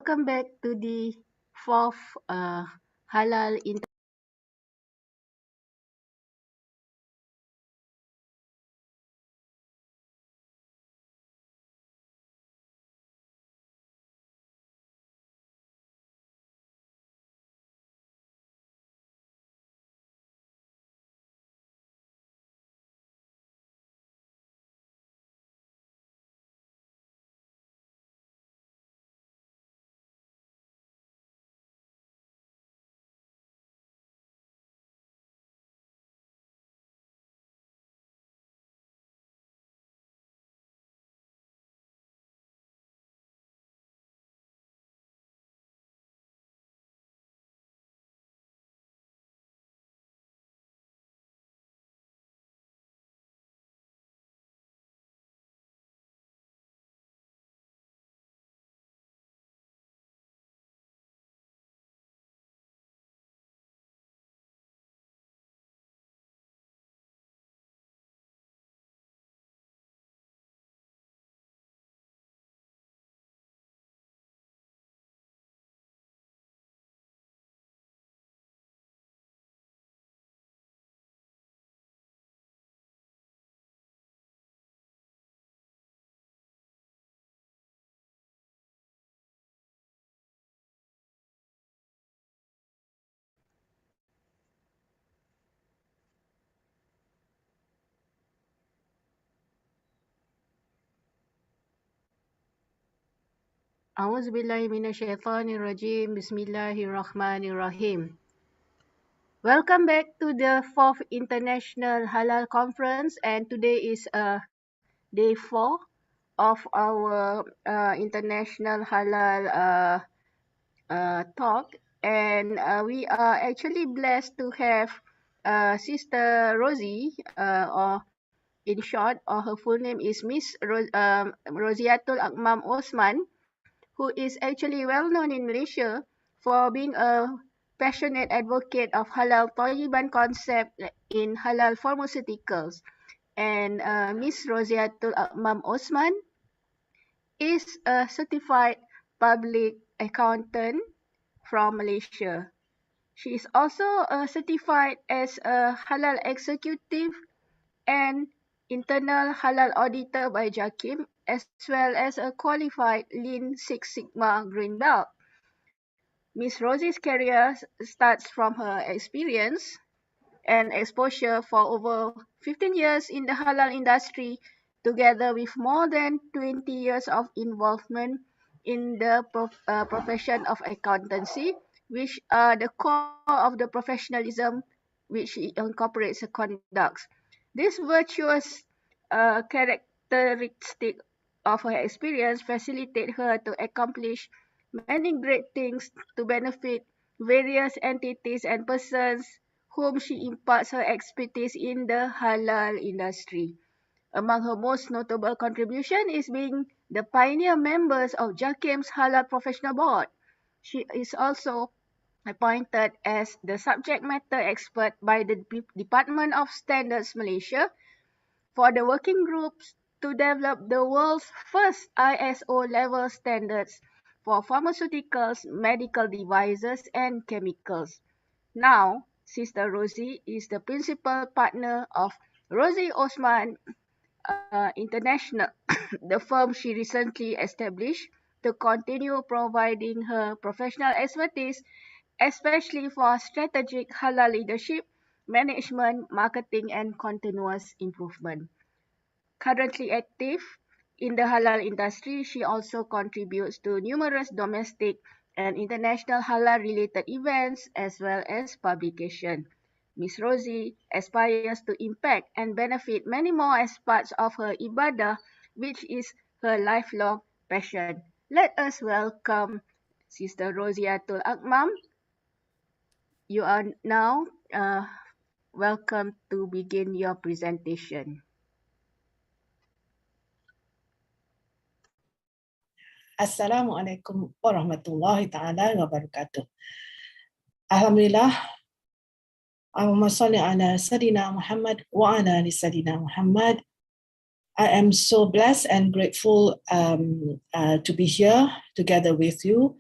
Welcome back to the fourth Halal A'udzubillahiminasyaitanirrajim. Bismillahirrahmanirrahim. Welcome back to the fourth International Halal Conference, and today is day 4 of our International Halal talk, and we are actually blessed to have Sister Rosie, or in short, or her full name is Miss Rosiatul Akmam Osman, who is actually well known in Malaysia for being a passionate advocate of halal Thayyiban concept in halal pharmaceuticals. And Miss Rosiatul Akmam Osman is a certified public accountant from Malaysia. She is also certified as a halal executive and internal halal auditor by JAKIM, as well as a qualified Lean Six Sigma Green Belt. Miss Rosie's career starts from her experience and exposure for over 15 years in the halal industry, together with more than 20 years of involvement in the profession of accountancy, which are the core of the professionalism which incorporates the conducts. This virtuous characteristic of her experience facilitate her to accomplish many great things to benefit various entities and persons whom she imparts her expertise in the halal industry. Among her most notable contribution is being the pioneer members of JAKIM's Halal Professional Board. She is also appointed as the subject matter expert by the Department of Standards Malaysia for the working groups to develop the world's first ISO level standards for pharmaceuticals, medical devices, and chemicals. Now, Sister Rosie is the principal partner of Rosie Osman International, the firm she recently established to continue providing her professional expertise, especially for strategic halal leadership, management, marketing, and continuous improvement. Currently active in the halal industry, she also contributes to numerous domestic and international halal-related events as well as publication. Miss Rosie aspires to impact and benefit many more as parts of her ibadah, which is her lifelong passion. Let us welcome Sister Rosiatul Akmam. You are now welcome to begin your presentation. Assalamualaikum warahmatullahi ta'ala wabarakatuh. Alhamdulillah. Allahumma salli ala Sayyidina Muhammad wa ala ali Sayyidina Muhammad. I am so blessed and grateful to be here together with you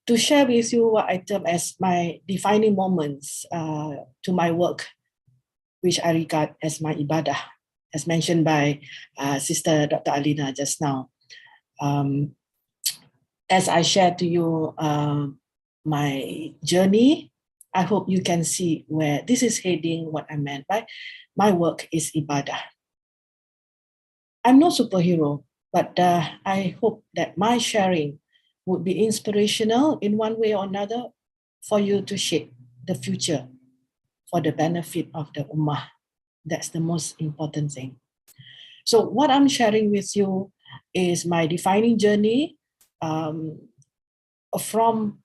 to share with you what I term as my defining moments to my work, which I regard as my ibadah, as mentioned by Sister Dr. Alina just now. As I shared to you my journey, I hope you can see where this is heading, what I meant by my work is ibadah. I'm no superhero, but I hope that my sharing would be inspirational in one way or another for you to shape the future for the benefit of the Ummah. That's the most important thing. So what I'm sharing with you is my defining journey from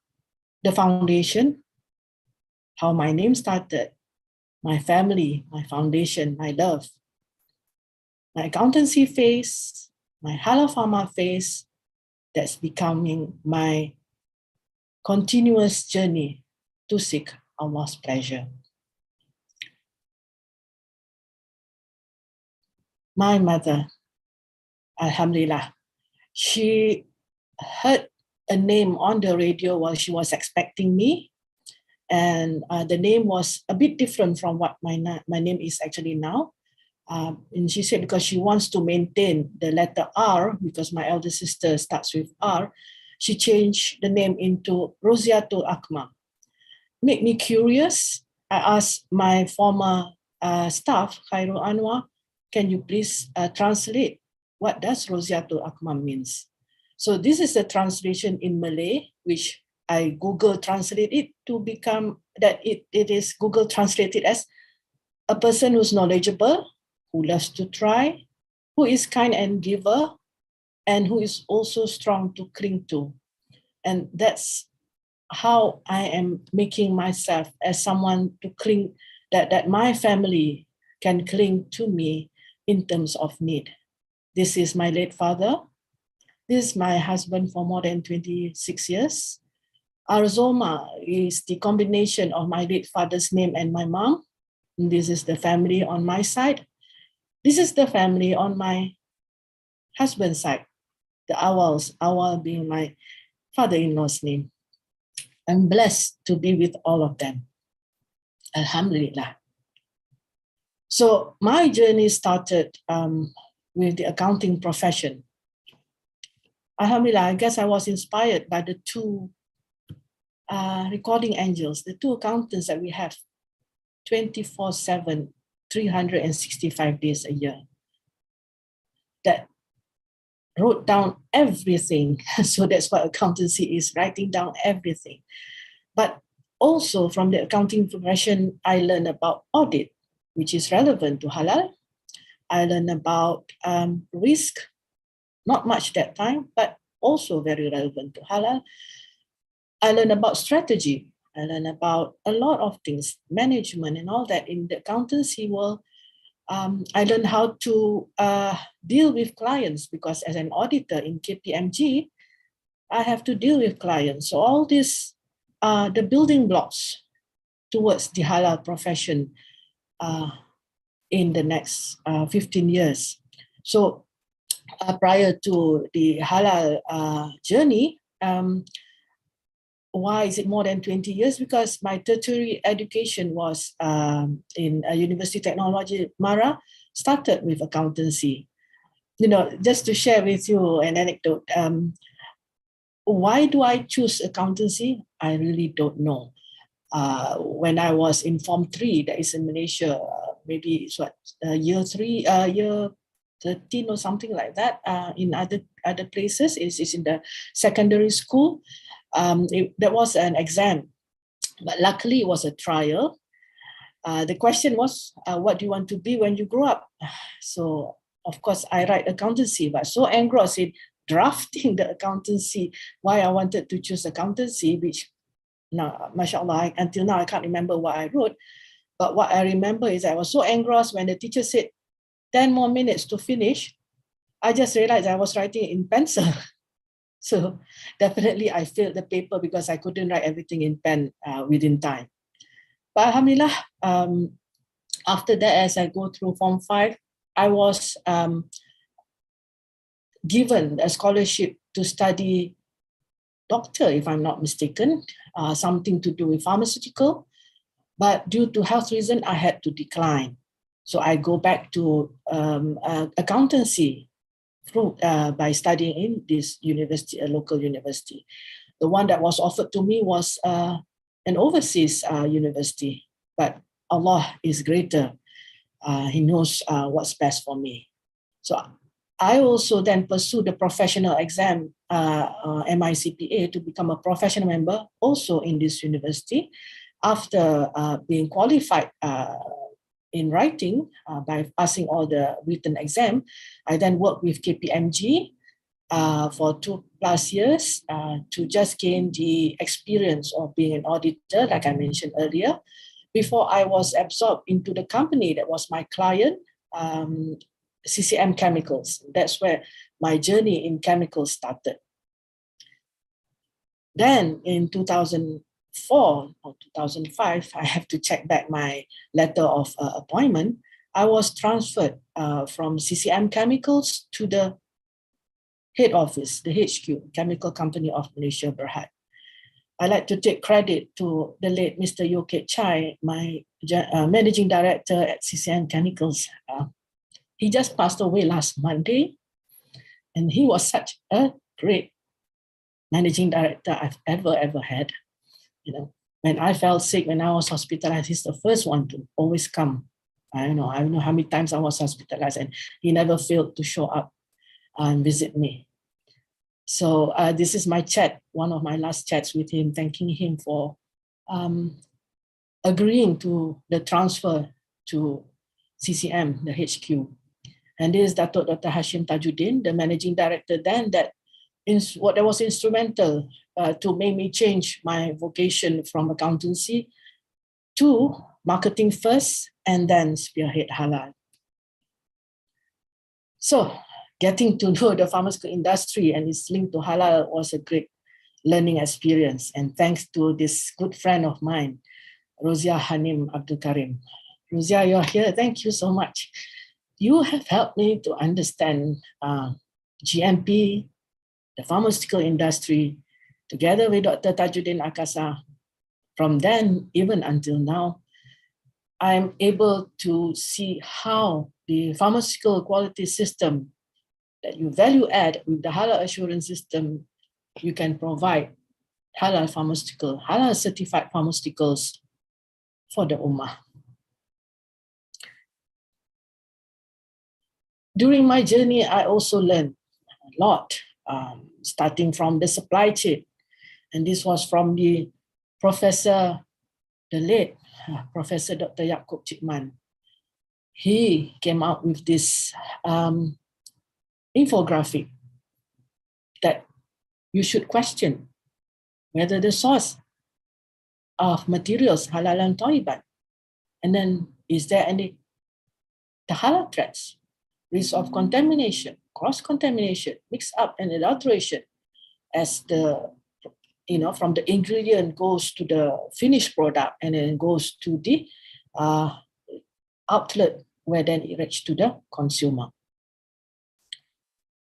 the foundation, how my name started, my family, my foundation, my love, my accountancy phase, my halal pharma phase, that's becoming my continuous journey to seek Allah's pleasure. My mother, Alhamdulillah, she heard a name on the radio while she was expecting me, and the name was a bit different from what my name is actually now. And she said because she wants to maintain the letter R, because my elder sister starts with R, she changed the name into Rosiatul Akmal. Made me curious. I asked my former staff, Khairul Anwar, can you please translate what does Rosiatul Akmal means? So this is the translation in Malay, which I Google translate it to become that it is Google translated as a person who's knowledgeable, who loves to try, who is kind and giver, and who is also strong to cling to. And that's how I am making myself as someone to cling, that my family can cling to me in terms of need. This is my late father. This is my husband for more than 26 years. Arzoma is the combination of my late father's name and my mom. And this is the family on my side. This is the family on my husband's side, the Awals, Awal being my father-in-law's name. I'm blessed to be with all of them. Alhamdulillah. So my journey started with the accounting profession. Alhamdulillah, I guess I was inspired by the two recording angels, the two accountants that we have 24/7, 365 days a year, that wrote down everything. So that's what accountancy is, writing down everything. But also from the accounting profession, I learned about audit, which is relevant to halal. I learned about risk, not much that time, but also very relevant to halal. I learned about strategy. I learned about a lot of things, management and all that in the accountancy world. I learned how to deal with clients, because as an auditor in KPMG, I have to deal with clients. So all these are the building blocks towards the halal profession in the next 15 years. So prior to the halal journey, why is it more than 20 years? Because my tertiary education was in University Technology Mara, started with accountancy. You know, just to share with you an anecdote, why do I choose accountancy? I really don't know. When I was in Form 3, that is in Malaysia, maybe it's what, year 13 or something like that. In other places, it's in the secondary school. There was an exam, but luckily it was a trial. The question was, what do you want to be when you grow up? So, of course, I write accountancy, but so engrossed in drafting the accountancy, why I wanted to choose accountancy, which now, mashallah, until now, I can't remember what I wrote. But what I remember is I was so engrossed when the teacher said 10 more minutes to finish, I just realized I was writing in pencil. So definitely I failed the paper because I couldn't write everything in pen within time. But alhamdulillah, after that, as I go through Form 5, I was given a scholarship to study doctor, if I'm not mistaken, something to do with pharmaceutical. But due to health reason, I had to decline. So I go back to accountancy through, by studying in this university, a local university. The one that was offered to me was an overseas university, but Allah is greater. He knows what's best for me. So I also then pursued the professional exam, MICPA, to become a professional member also in this university. After being qualified in writing by passing all the written exam, I then worked with KPMG for 2+ years to just gain the experience of being an auditor, like I mentioned earlier, before I was absorbed into the company that was my client, CCM Chemicals. That's where my journey in chemicals started. Then in 2004 or 2005, I have to check back my letter of appointment. I was transferred from CCM Chemicals to the head office, the HQ, Chemical Company of Malaysia Berhad. I like to take credit to the late Mr. Yo Kek Chai, my managing director at CCM Chemicals. He just passed away last Monday, and he was such a great managing director I've ever had. You know, when I fell sick, when I was hospitalized, he's the first one to always come. I don't know how many times I was hospitalized, and he never failed to show up and visit me. So this is my chat, one of my last chats with him, thanking him for agreeing to the transfer to CCM, the HQ. And this is Dr. Hashim Tajuddin, the managing director then, that was instrumental to make me change my vocation from accountancy to marketing first and then spearhead Halal. So getting to know the pharmaceutical industry and its link to Halal was a great learning experience. And thanks to this good friend of mine, Rozia Hanim Abdul Karim. Rozia, you're here. Thank you so much. You have helped me to understand GMP, the pharmaceutical industry, together with Dr. Tajuddin Akasa. From then, even until now, I'm able to see how the pharmaceutical quality system that you value add with the Halal assurance system, you can provide Halal certified pharmaceuticals for the Ummah. During my journey, I also learned a lot, starting from the supply chain. And this was from the professor, the late Professor Dr. Yaakob Chikman. He came out with this infographic that you should question whether the source of materials halal and tayyiban, and then is there any the halal threats, risk of contamination, cross-contamination, mix-up and adulteration, as the from the ingredient goes to the finished product and then goes to the outlet where then it reaches to the consumer.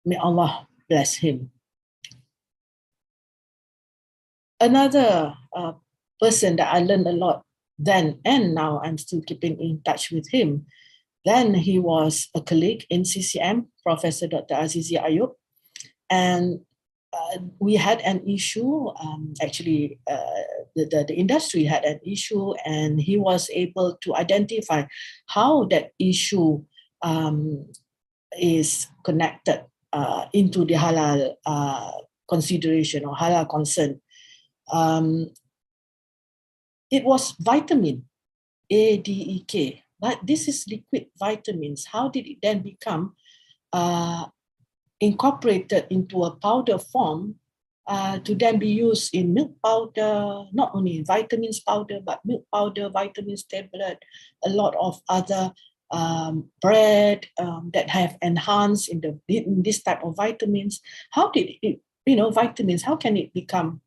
May Allah bless him. Another person that I learned a lot then and now, I'm still keeping in touch with him. Then he was a colleague in CCM, Professor Dr. Azizi Ayub, and we had an issue. The industry had an issue, and he was able to identify how that issue is connected into the halal consideration or halal concern. It was vitamin A, D, E, K, but this is liquid vitamins. How did it then become incorporated into a powder form to then be used in milk powder, not only vitamins powder, but milk powder, vitamins tablet, a lot of other bread that have enhanced in this type of vitamins. How did it, vitamins, how can it become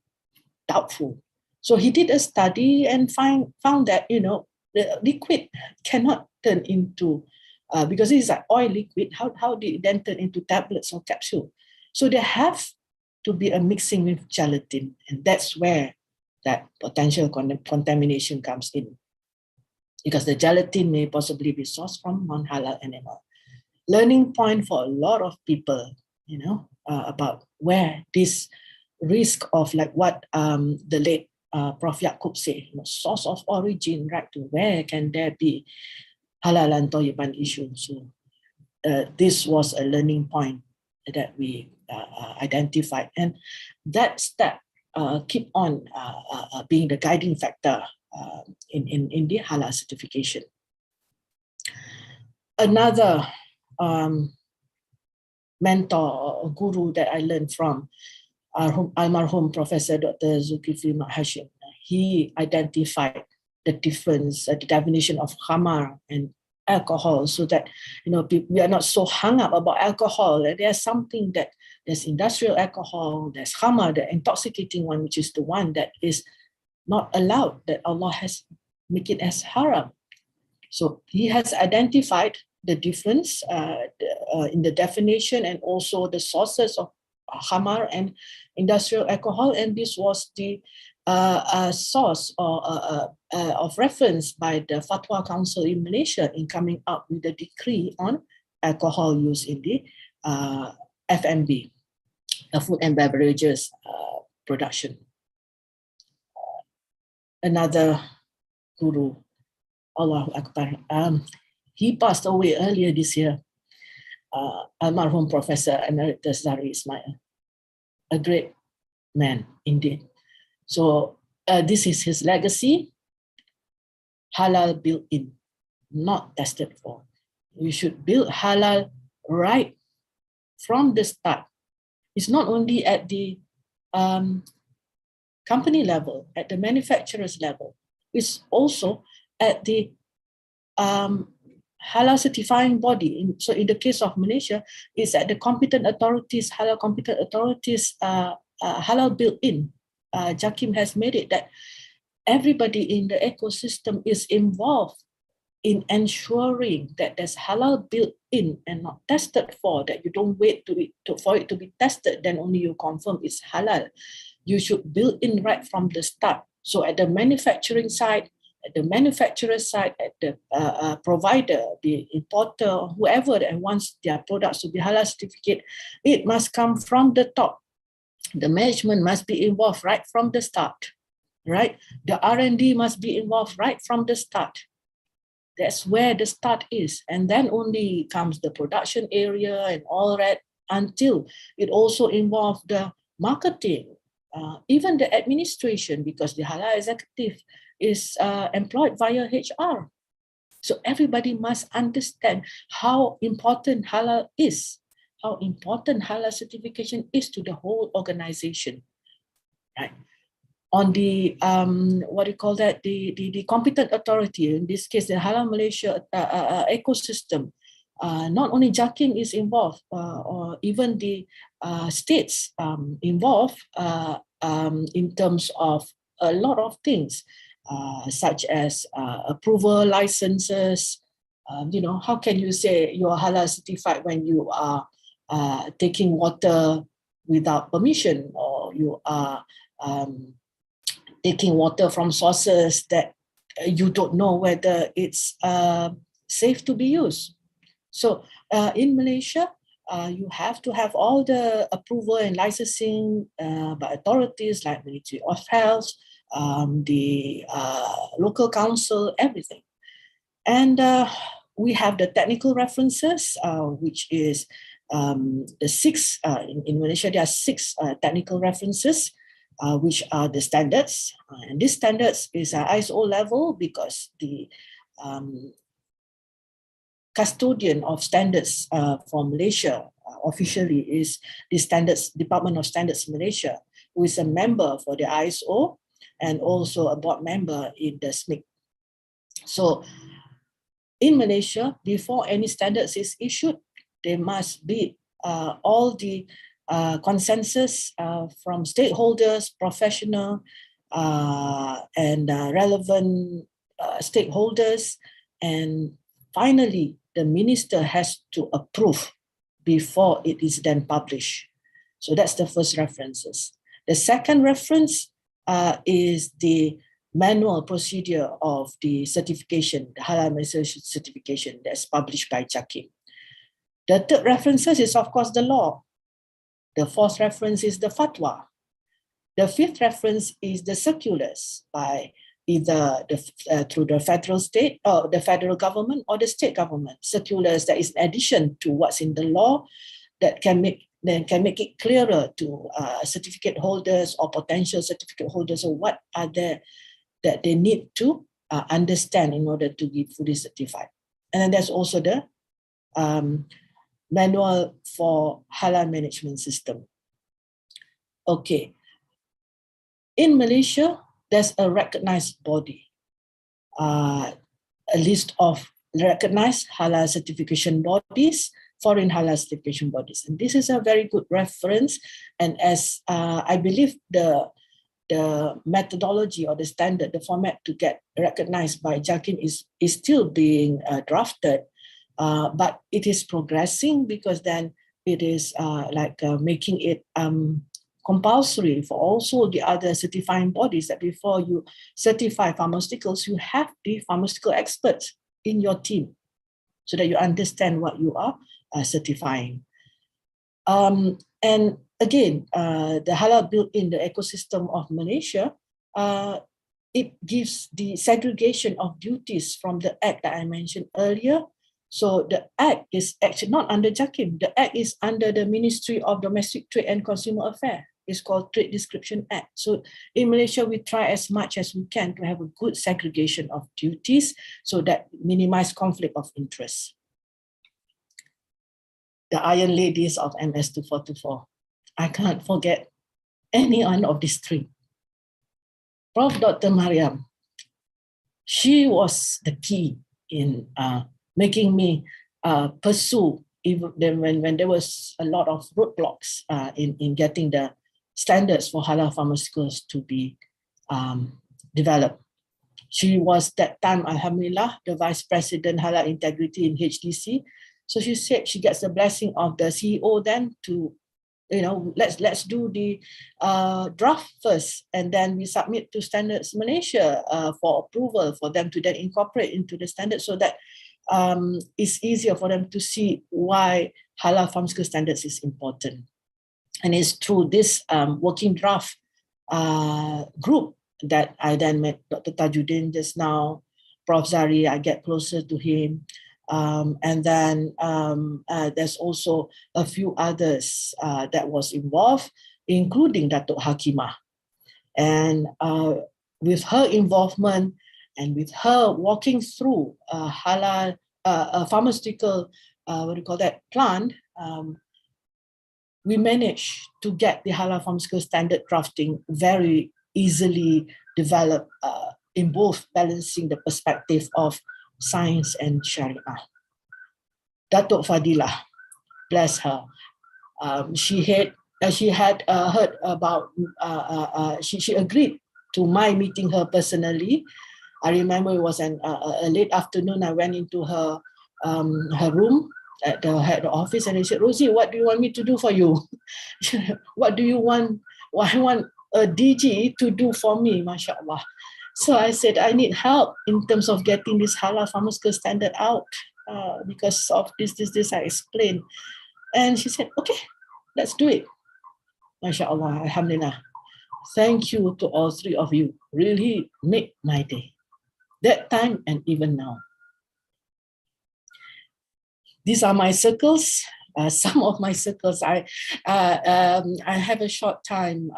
doubtful? So he did a study and found that, the liquid cannot turn into, because it's an oil liquid, how did it then turn into tablets or capsule? So they have to be a mixing with gelatin, and that's where that potential contamination comes in, because the gelatin may possibly be sourced from non-halal animal. Learning point for a lot of people, about where this risk of, like what the late Prof. Yaakob said, source of origin, right, to where can there be halal and toyiban issue. So this was a learning point that we identified, and that step keep on being the guiding factor in the halal certification. Another mentor or guru that I learned from, almarhum Professor Dr. Zulkifli Hashim. He identified the difference, the definition of khamar and alcohol, so that we are not so hung up about alcohol. There's something that there's industrial alcohol, there's khamar, the intoxicating one, which is the one that is not allowed, that Allah has make it as haram. So he has identified the difference in the definition and also the sources of khamar and industrial alcohol, and this was the source of reference by the Fatwa Council in Malaysia in coming up with the decree on alcohol use in the FMB, food and beverages production. Another guru, Allahu Akbar, he passed away earlier this year, almarhum Professor Emeritus Zahri Ismail, a great man indeed. So this is his legacy: halal built in, not tested for. You should build halal right from the start. It's not only at the company level, at the manufacturer's level. It's also at the halal certifying body. So in the case of Malaysia, it's at the competent authorities, halal competent authorities, halal built in. Jakim has made it that everybody in the ecosystem is involved in ensuring that there's halal built in and not tested for, that you don't wait for it to be tested, then only you confirm it's halal. You should build in right from the start. So at the manufacturing side, at the manufacturer side, at the provider, the importer, whoever that wants their products to be halal certificate, it must come from the top. The management must be involved right from the start, right? The R&D must be involved right from the start. That's where the start is. And then only comes the production area and all that, until it also involves the marketing, even the administration, because the halal executive is employed via HR. So everybody must understand how important halal is, how important halal certification is to the whole organization, right? On the the competent authority, in this case the Halal Malaysia ecosystem, not only Jakim is involved, or even the states involved in terms of a lot of things, such as approval licenses. How can you say you're halal certified when you are taking water without permission, or you are taking water from sources that you don't know whether it's safe to be used? So in Malaysia, you have to have all the approval and licensing by authorities like Ministry of Health, the local council, everything. And we have the technical references, which is the six, in Malaysia, there are six technical references, which are the standards. And these standards is ISO level, because the custodian of standards for Malaysia officially is the Standards Department of Standards Malaysia, who is a member for the ISO and also a board member in the SMIC. So in Malaysia, before any standards is issued, there must be all the consensus from stakeholders, professional and relevant stakeholders, and finally the minister has to approve before it is then published. So that's the first references. The second reference is the manual procedure of the certification, the Halal Malaysia certification that's published by JAKIM. The third references is, of course, the law. The fourth reference is the fatwa. The fifth reference is the circulars by either through the federal state or the federal government or the state government. Circulars that is in addition to what's in the law that can make it clearer to certificate holders or potential certificate holders or what are there that they need to understand in order to be fully certified. And then there's also the manual for halal management system. Okay. In Malaysia, there's a recognized body, a list of recognized halal certification bodies, foreign halal certification bodies. And this is a very good reference. And as I believe the methodology or the standard, the format to get recognized by JAKIM is still being drafted, but it is progressing because then it is making it compulsory for also the other certifying bodies that before you certify pharmaceuticals, you have the pharmaceutical experts in your team so that you understand what you are certifying. And again, the halal built in the ecosystem of Malaysia, it gives the segregation of duties from the act that I mentioned earlier. So the act is actually not under JAKIM. The act is under the Ministry of Domestic Trade and Consumer Affairs. It's called Trade Description Act. So in Malaysia, we try as much as we can to have a good segregation of duties so that minimize conflict of interest. The Iron Ladies of MS2424. I can't forget any one of these three. Prof. Dr. Mariam, she was the key in making me pursue even when there was a lot of roadblocks in getting the standards for halal pharmaceuticals to be developed. She was that time, alhamdulillah, the Vice President Halal Integrity in HDC. So she said she gets the blessing of the CEO then to, let's do the draft first, and then we submit to Standards Malaysia for approval for them to then incorporate into the standards so that it's easier for them to see why halal pharmaceutical standards is important. And it's through this working draft group that I then met Dr. Tajuddin just now, Prof. Zari, I get closer to him. And then there's also a few others that was involved, including Datuk Hakimah. And with her involvement and with her walking through halal pharmaceutical, plant, we managed to get the halal pharmaceutical standard drafting very easily developed in both balancing the perspective of science and Sharia. Datuk Fadilah, bless her. She had heard about, she agreed to my meeting her personally. I remember it was a late afternoon. I went into her room at the office and I said, Rosie, what do you want me to do for you? What do you want? I want a DG to do for me, mashallah. So I said, I need help in terms of getting this halal pharmaceutical standard out because of this, I explained. And she said, okay, let's do it. Mashallah, alhamdulillah. Thank you to all three of you. Really made my day. That time and even now. These are my circles. Some of my circles. I have a short time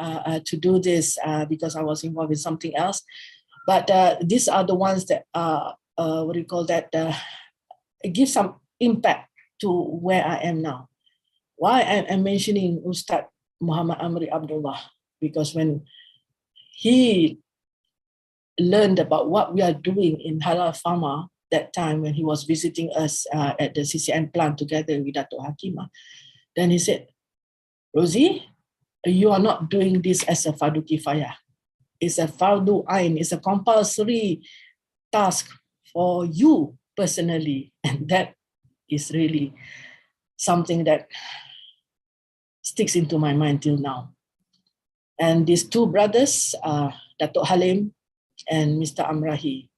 to do this because I was involved in something else. But these are the ones that give some impact to where I am now. Why I'm mentioning Ustad Muhammad Amri Abdullah? Because when he learned about what we are doing in Halal Pharma, that time when he was visiting us at the CCN plant together with Datuk Hakimah, then he said, Rosie, you are not doing this as a fardu kifayah. It's a fardu ain. It's a compulsory task for you personally. And that is really something that sticks into my mind till now. And these two brothers, Datuk Halim and Mr. Amrahi,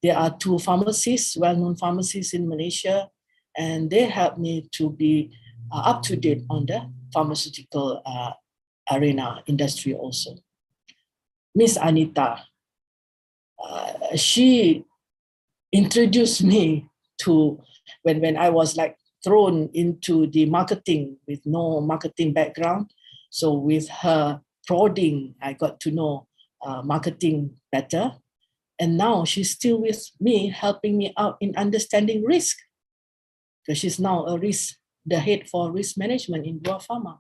they are two pharmacists, well-known pharmacists in Malaysia, and they helped me to be up to date on the pharmaceutical arena industry also. Miss Anita, she introduced me to when I was like thrown into the marketing with no marketing background. So with her prodding, I got to know marketing better. And now she's still with me, helping me out in understanding risk. Because she's now the head for risk management in Buah Pharma.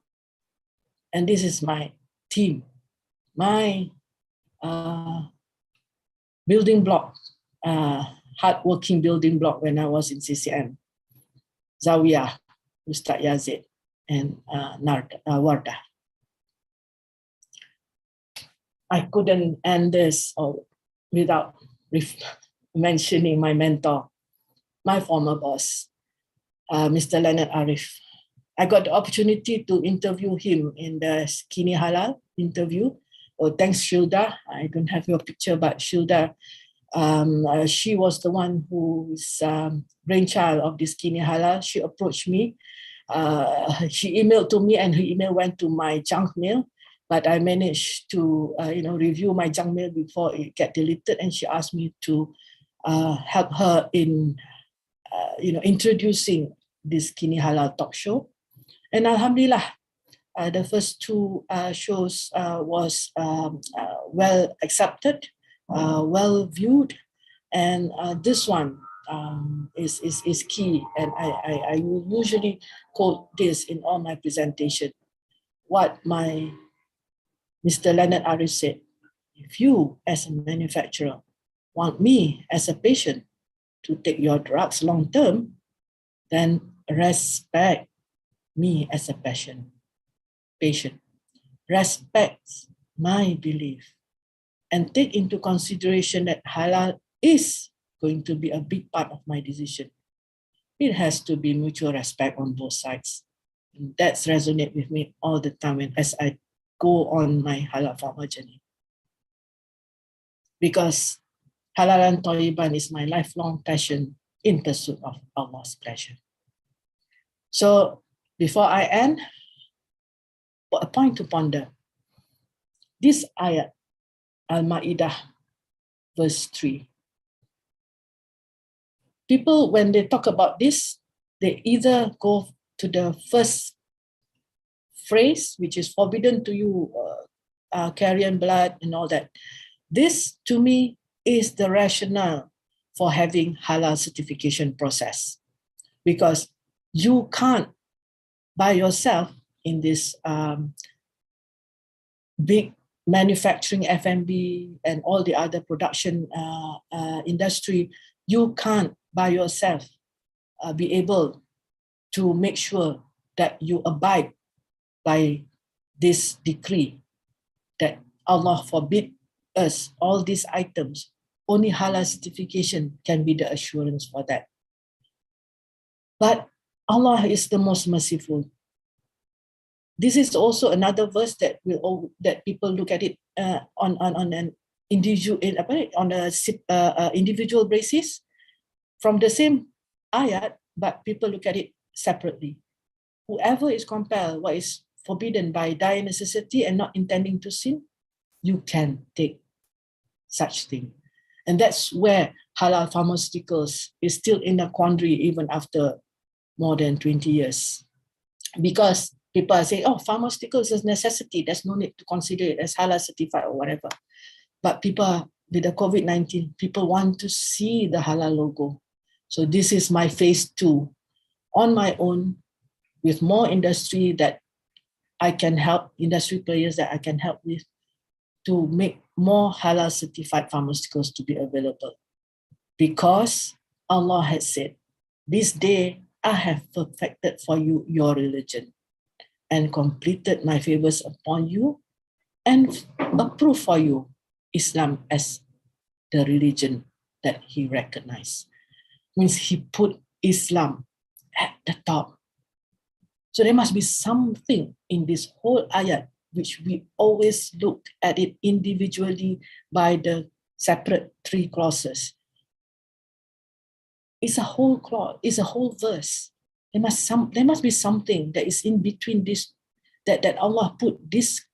And this is my team, my building block, hardworking building block when I was in CCM. Zawiyah, Ustaz Yazid, and Wardah. I couldn't end this without mentioning my mentor, my former boss, Mr. Leonard Arif. I got the opportunity to interview him in the Skinny Halal interview. Oh, thanks, Shilda. I don't have your picture, but Shilda, she was the one who's brainchild of the Skinny Halal. She approached me. She emailed to me, and her email went to my junk mail. But I managed to, review my junk mail before it get deleted, and she asked me to help her in, introducing this Skinny Halal talk show. And Alhamdulillah, the first two shows was well accepted, well viewed, and this one is key. And I usually quote this in all my presentation. What my Mr. Leonard Arif said: if you as a manufacturer want me as a patient to take your drugs long term, then respect me as a patient. Respect my belief and take into consideration that halal is going to be a big part of my decision. It has to be mutual respect on both sides. And that's resonate with me all the time as I go on my halal pharma journey. Because halal and Thayyiban is my lifelong passion in pursuit of Allah's pleasure. So before I end, a point to ponder. This ayat, Al-Ma'idah, verse 3. People, when they talk about this, they either go to the first phrase, which is forbidden to you, carrion blood and all that. This, to me, is the rationale for having halal certification process. Because you can't, by yourself, in this big manufacturing, F&B, and all the other production industry, you can't by yourself be able to make sure that you abide by this decree that Allah forbid us all these items. Only halal certification can be the assurance for that. But Allah is the most merciful. This is also another verse that that people look at it on an individual individual basis from the same ayat, but people look at it separately. Whoever is compelled, what is forbidden by dire necessity and not intending to sin, you can take such thing. And that's where halal pharmaceuticals is still in a quandary even after more than 20 years. Because people are saying, oh, pharmaceuticals is necessity. There's no need to consider it as halal certified or whatever. But people, with the COVID-19, people want to see the halal logo. So this is my phase 2 on my own with more industry that I can help, industry players that I can help with to make more halal certified pharmaceuticals to be available. Because Allah has said, this day I have perfected for you your religion and completed my favors upon you and approved for you Islam as the religion that he recognized. Means he put Islam at the top. So there must be something in this whole ayat which we always look at it individually by the separate 3 clauses. It's a whole clause, it's a whole verse. There must be something that is in between this, that Allah put this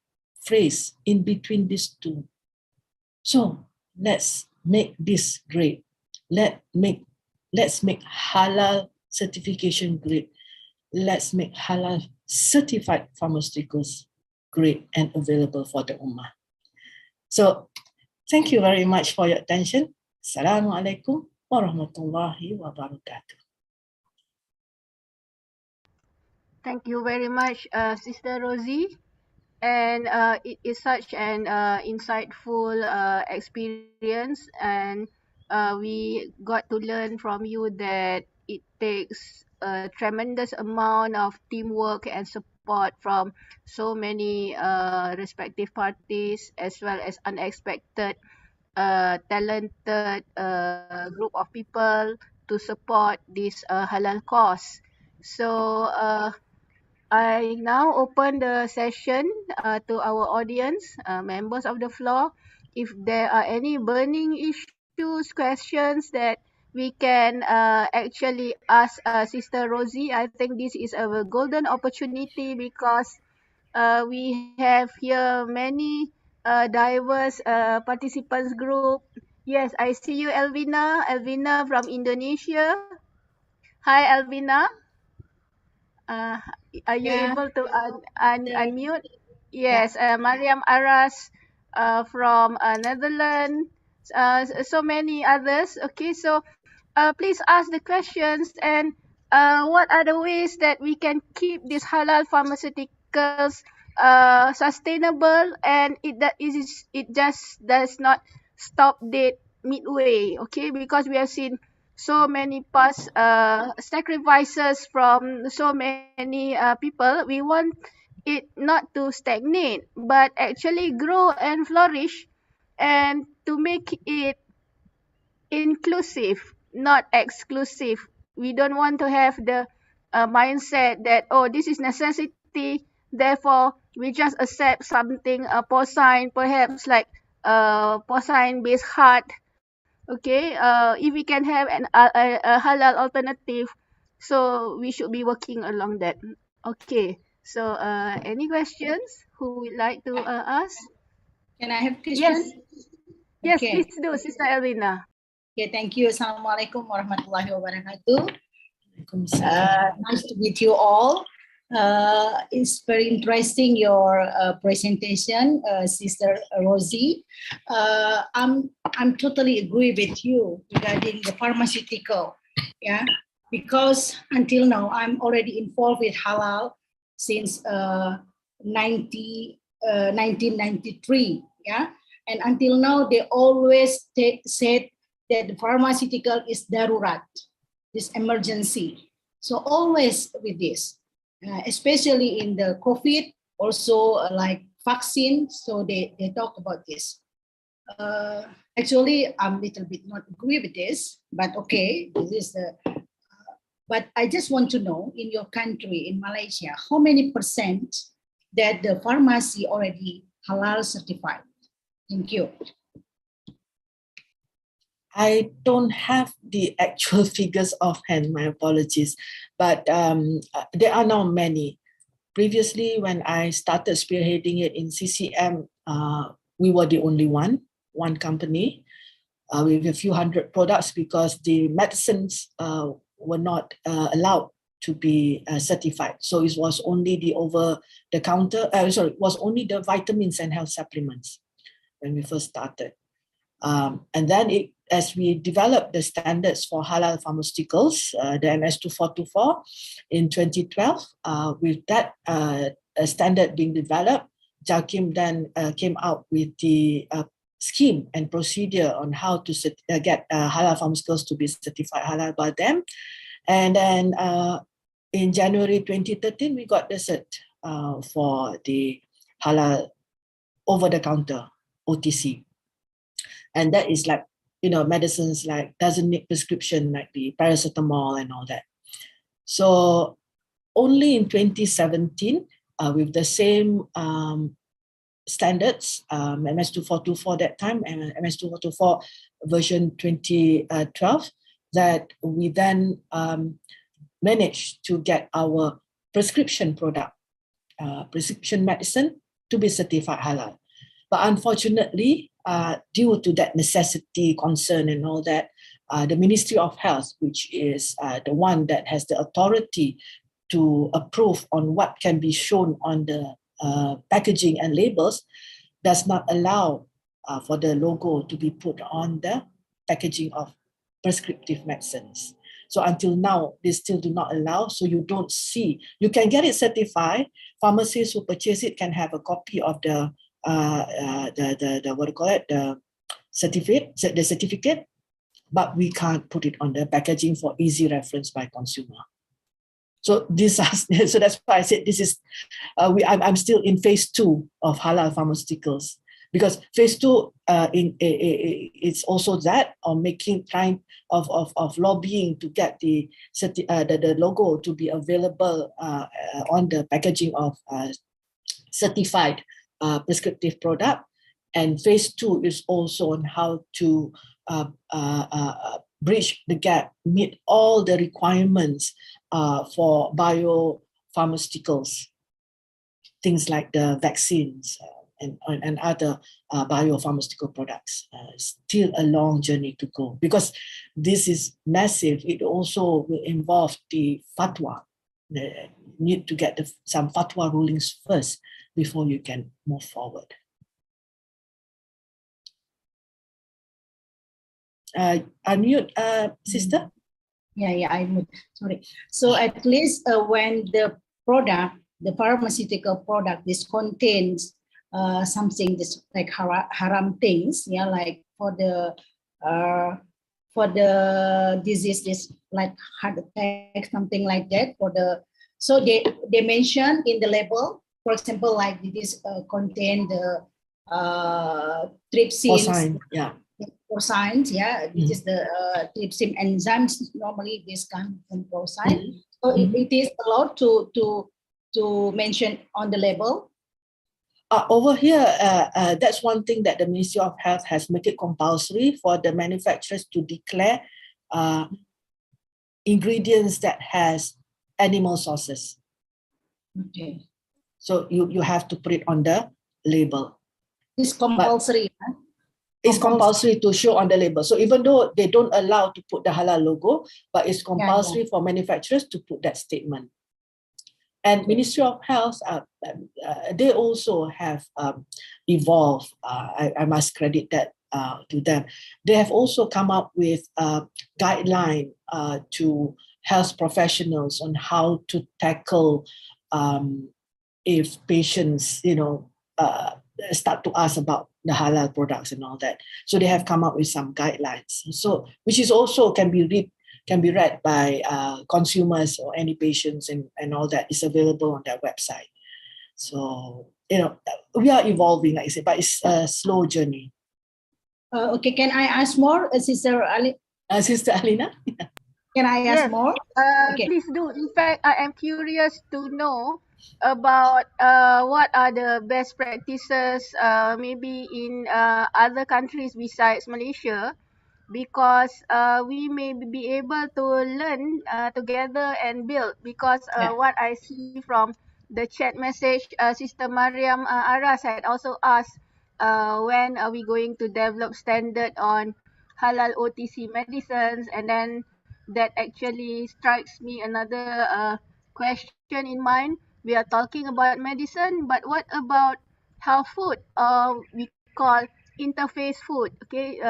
phrase in between these two. So let's make this great. Let's make halal certification great. Let's make halal certified pharmaceuticals great and available for the ummah. So thank you very much for your attention. Assalamualaikum warahmatullahi wabarakatuh. Thank you very much, Sister Rosie. And it is such an insightful experience, and we got to learn from you that it takes a tremendous amount of teamwork and support from so many respective parties, as well as unexpected talented group of people to support this halal cause. So I now open the session to our audience, members of the floor. If there are any burning issues, questions that we can actually ask Sister Rosie, I think this is a golden opportunity because we have here many diverse participants group. Yes, I see you, Elvina. Elvina from Indonesia. Hi, Elvina. Uh, are you Yeah, able to there. unmute? Yeah. Yes, Mariam Aras from Netherlands, so many others. Okay, so please ask the questions, and what are the ways that we can keep these halal pharmaceuticals sustainable, and it just does not stop dead midway. Okay, because we have seen so many past sacrifices from so many people. We want it not to stagnate, but actually grow and flourish, and to make it inclusive, not exclusive. We don't want to have the mindset that, oh, this is necessity, therefore we just accept something porcine, perhaps like porcine based heart. Okay, if we can have a halal alternative, so we should be working along that. Okay, so any questions who would like to ask? Can I have Yes, question? yes, Okay. please do, Sister Elvina. Okay, thank you. Assalamualaikum warahmatullahi wabarakatuh. Waalaikumsalam. Nice to meet you all. It's very interesting, your presentation, Sister Rosie. I'm totally agree with you regarding the pharmaceutical. Yeah, because until now I'm already involved with halal since 1993. Yeah, and until now they always said that the pharmaceutical is darurat, this emergency. So always with this, especially in the COVID, also like vaccine. So they talk about this. Actually, I'm a little bit not agree with this, but okay, this is the. But I just want to know, in your country, in Malaysia, how many percent that the pharmacy already halal certified? Thank you. I don't have the actual figures offhand, my apologies, but there are now many. Previously, when I started spearheading it in CCM, we were the only one company with a few hundred products, because the medicines were not allowed to be certified. So it was only the over-the-counter, it was only the vitamins and health supplements when we first started. And then as we developed the standards for halal pharmaceuticals, the MS2424 in 2012, with that standard being developed, JAKIM then came out with the scheme and procedure on how to get halal pharmaceuticals to be certified halal by them. And then in January 2013, we got the cert for the halal over-the-counter OTC. And that is like, medicines like doesn't need prescription, like the paracetamol and all that. So only in 2017, with the same standards, MS2424 that time, and MS2424 version 2012, that we then managed to get our prescription product, prescription medicine, to be certified halal. But unfortunately, due to that necessity, concern, and all that, the Ministry of Health, which is the one that has the authority to approve on what can be shown on the packaging and labels, does not allow for the logo to be put on the packaging of prescriptive medicines. So until now, they still do not allow. So you don't see. You can get it certified. Pharmacists who purchase it can have a copy of the what do you call it, the certificate, but we can't put it on the packaging for easy reference by consumer. So this so that's why I said this is I'm still in phase 2 of halal pharmaceuticals, because phase 2 it's also that of trying of lobbying to get the logo to be available on the packaging of certified prescriptive product. And phase 2 is also on how to bridge the gap, meet all the requirements for biopharmaceuticals, things like the vaccines and other biopharmaceutical products. Still a long journey to go, because this is massive. It also will involve the fatwa. You need to get some fatwa rulings first before you can move forward. Unmute, sister. Yeah, I would. Sorry. So at least when the product, the pharmaceutical product, this contains something this like haram things, yeah, like for the disease, this like heart attack, something like that. So they mention in the label, for example, like this contain the trypsins. Yeah. Porcines, yeah, this is the trypsin enzymes. Normally, this come from porcine, so it is allowed to mention on the label. Over here, that's one thing that the Ministry of Health has made it compulsory for the manufacturers to declare ingredients that has animal sources. Okay. So you have to put it on the label. It's compulsory. Huh? It's compulsory to show on the label. So even though they don't allow to put the halal logo, but it's compulsory for manufacturers to put that statement. And Ministry of Health, they also have evolved. I must credit that to them. They have also come up with a guideline to health professionals on how to tackle if patients, start to ask about the halal products and all that. So they have come up with some guidelines. So which is also can be read by consumers or any patients and all that is available on their website. So we are evolving, like I said, but it's a slow journey. Okay, can I ask more, Sister Ali? Sister Alina? Can I ask more? Okay. Please do. In fact, I am curious to know about what are the best practices maybe in other countries besides Malaysia, because we may be able to learn together and build, because what I see from the chat message, Sister Mariam Aras had also asked when are we going to develop standard on halal OTC medicines, and then that actually strikes me another question in mind. We are talking about medicine, but what about health food? We call interface food. Okay,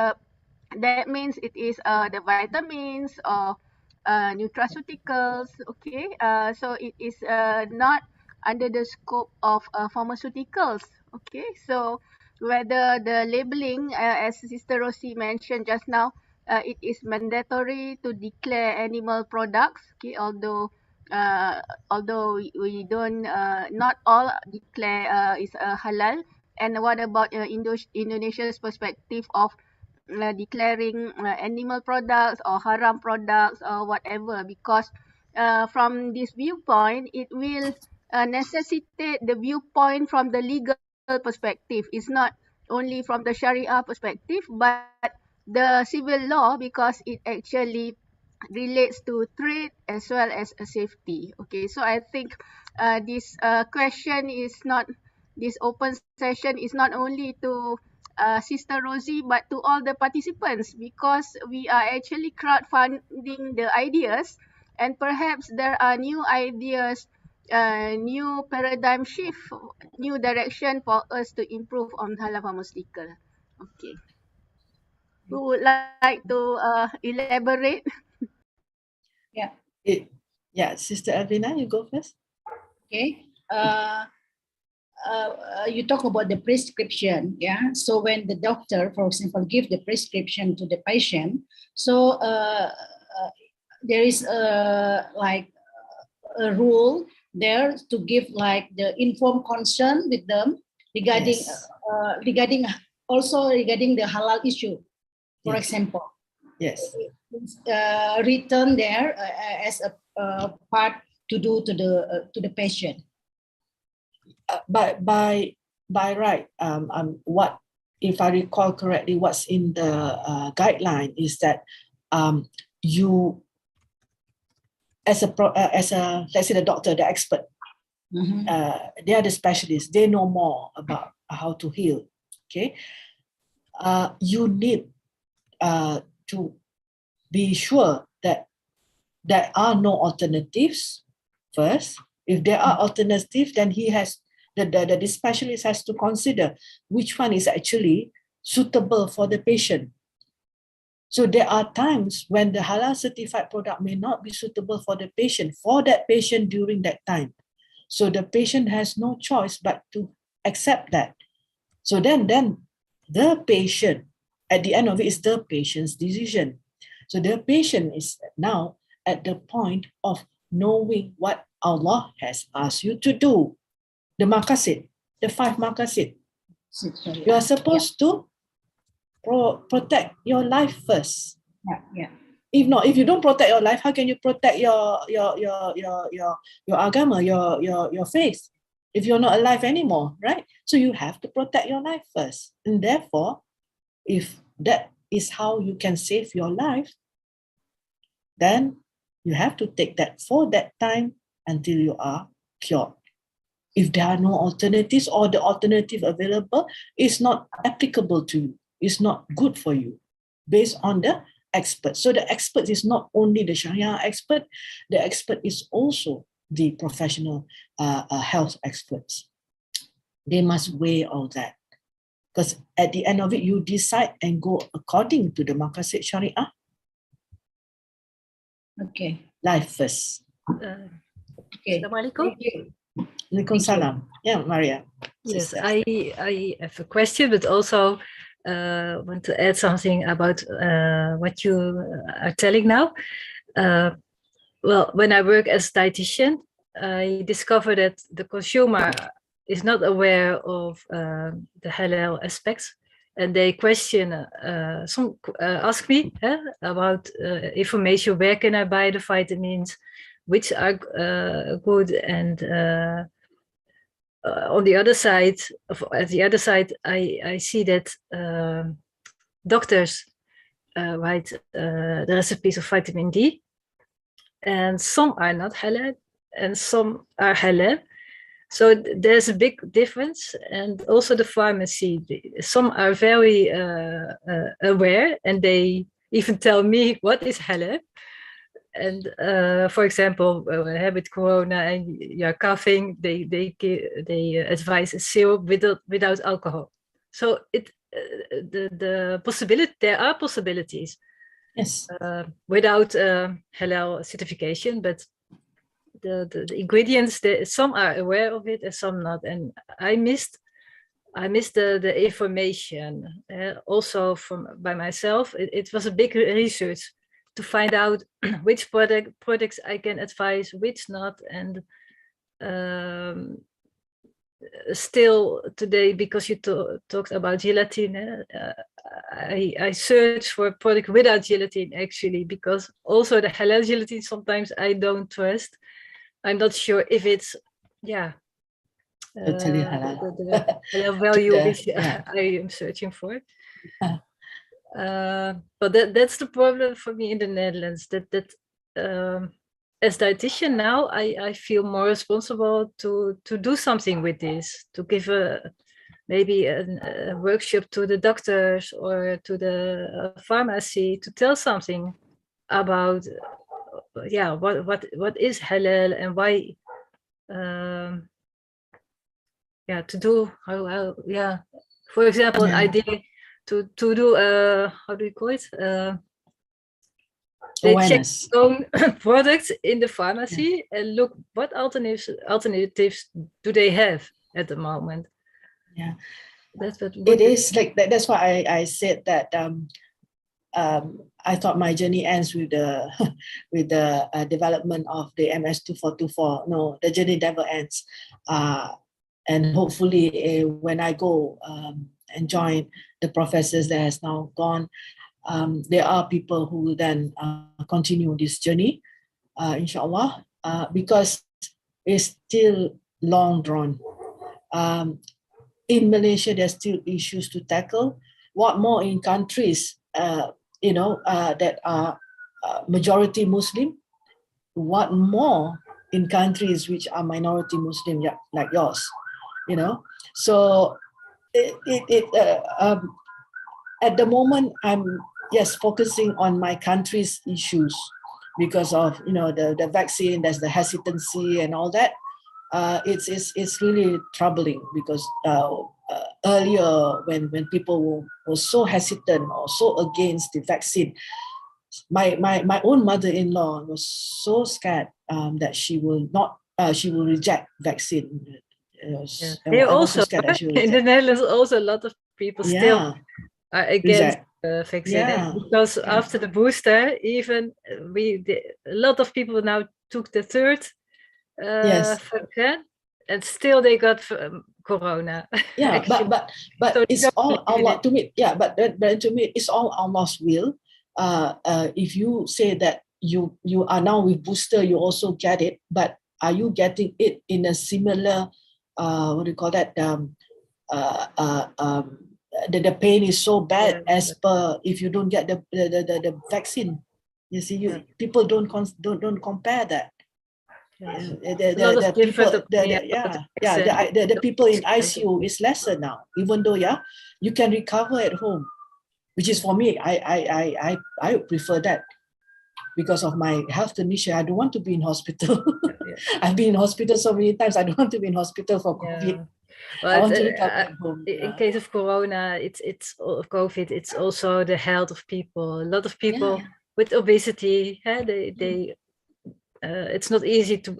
that means it is the vitamins or nutraceuticals. Okay, so it is not under the scope of pharmaceuticals. Okay, so whether the labeling, as Sister Rosie mentioned just now, it is mandatory to declare animal products. Okay, although we don't, not all declare is halal. And what about Indonesia's perspective of declaring animal products or haram products or whatever? Because from this viewpoint, it will necessitate the viewpoint from the legal perspective. It's not only from the Sharia perspective, but the civil law, because it actually relates to trade as well as a safety. Okay, so I think this question is not, this open session is not only to Sister Rosie, but to all the participants, because we are actually crowdfunding the ideas, and perhaps there are new ideas, new paradigm shift, new direction for us to improve on halal pharmaceutical. Okay, who would like to elaborate? Yeah. Yeah, Sister Alvina, you go first. Okay. You talk about the prescription, yeah. So when the doctor, for example, give the prescription to the patient, so there is like a rule there to give like the informed consent with them regarding Yes. regarding also regarding the halal issue, for Yes. example. Yes. Written there as a part to do to the patient. By right, what, if I recall correctly, what's in the guideline is that you, as a let's say the doctor, the expert, they are the specialists. They know more about how to heal. Okay, you need to be sure that there are no alternatives first. If there are alternatives, then he has the specialist has to consider which one is actually suitable for the patient. So there are times when the halal certified product may not be suitable for the patient, for that patient during that time. So the patient has no choice but to accept that. So then the patient, at the end of it, is the patient's decision. So the patient is now at the point of knowing what Allah has asked you to do. The maqasid, the 5 maqasid. You are supposed to protect your life first. Yeah. If not, if you don't protect your life, how can you protect your agama, your faith, if you're not alive anymore, right? So you have to protect your life first. And therefore, if that is how you can save your life, then you have to take that for that time until you are cured. If there are no alternatives, or the alternative available is not applicable to you, is not good for you, based on the expert. So the expert is not only the Sharia expert, the expert is also the professional health experts. They must weigh all that. Because at the end of it, you decide and go according to the maqasid Sharia. Okay. Life first. Okay. Assalamualaikum. Thank you. Waalaikumsalam. Yeah, Maria. Yes, Sister. I have a question, but also want to add something about what you are telling now. Well, when I work as a dietitian, I discover that the consumer is not aware of the halal aspects, and they question, ask me about information. Where can I buy the vitamins? Which are good, and on the other side, I see that doctors write the recipes of vitamin D, and some are not halal, and some are halal. So there's a big difference. And also the pharmacy, some are very aware, and they even tell me what is halal. And for example, with Corona and you're coughing, they advise a syrup without alcohol. So the possibility, there are possibilities. Yes. Without halal certification, but the ingredients, some are aware of it and some not. And I missed the information also by myself. It was a big research to find out which products I can advise, which not. And still today, because you talked about gelatin, I search for a product without gelatin actually, because also the halal gelatin sometimes I don't trust. I'm not sure if it's Totally halal. the halal value which Yeah. I am searching for. Yeah. But that's the problem for me in the Netherlands. That as dietitian now, I feel more responsible to do something with this, to give maybe a workshop to the doctors or to the pharmacy to tell something about what is halal and why. To do how for example, an idea to do how do you call it? They check Awareness. their own products in the pharmacy and look what alternatives do they have at the moment. Yeah, that's what it is like that. That's why I said that I thought my journey ends with the with the development of the MS2424. No, the journey never ends. And hopefully when I go and join the professors that has now gone, there are people who will then continue this journey, inshallah, because it's still long drawn. In Malaysia, there's still issues to tackle. What more in countries, that are majority Muslim? What more in countries which are minority Muslim, like yours? So at the moment, I'm focusing on my country's issues because of the vaccine. There's the hesitancy and all that. It's really troubling because earlier when people were so hesitant or so against the vaccine, my own mother-in-law was so scared that she will reject vaccine. Here I was so also scared that she will in the reject. Netherlands also a lot of people still are against vaccine, because after the booster, even a lot of people now took the third vaccine and still they got corona. Yeah, but so it's all Allah to me. Yeah, but to me it's all Allah's will. If you say that you are now with booster, you also get it, but are you getting it in a similar what do you call that? The pain is so bad as per if you don't get the vaccine. You see, people don't compare that. The people in ICU is lesser now, even though you can recover at home, which is for me. I prefer that because of my health condition. I don't want to be in hospital. I've been in hospital so many times. I don't want to be in hospital for COVID. Well, I want to recover at home. In case of corona, it's COVID. It's also the health of people. A lot of people with obesity, they it's not easy to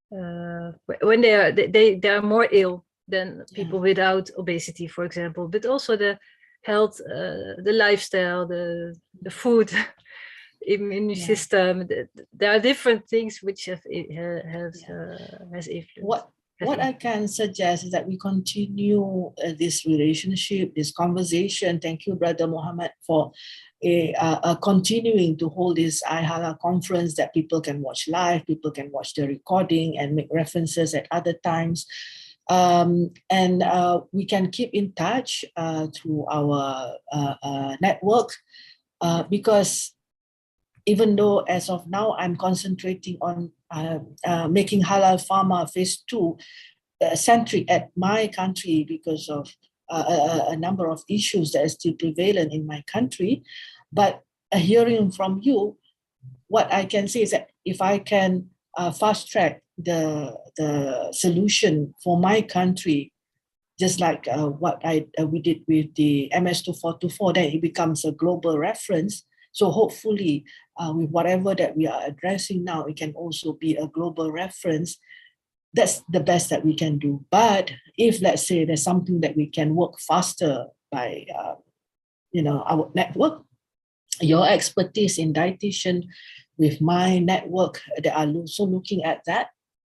when they are more ill than people without obesity, for example. But also the health, the lifestyle, the food, immune system. There are different things which has influence. What I can suggest is that we continue this relationship, this conversation. Thank you, Brother Muhammad, for continuing to hold this iHalal conference that people can watch live, people can watch the recording and make references at other times. And we can keep in touch through our network because even though as of now I'm concentrating on making Halal Pharma Phase 2 centric at my country because of a number of issues that are still prevalent in my country. But hearing from you, what I can say is that if I can fast track the solution for my country, just like what we did with the MS2424, then it becomes a global reference. So hopefully, with whatever that we are addressing now, it can also be a global reference. That's the best that we can do. But if, let's say, there's something that we can work faster by, our network, your expertise in dietitian with my network that are also looking at that,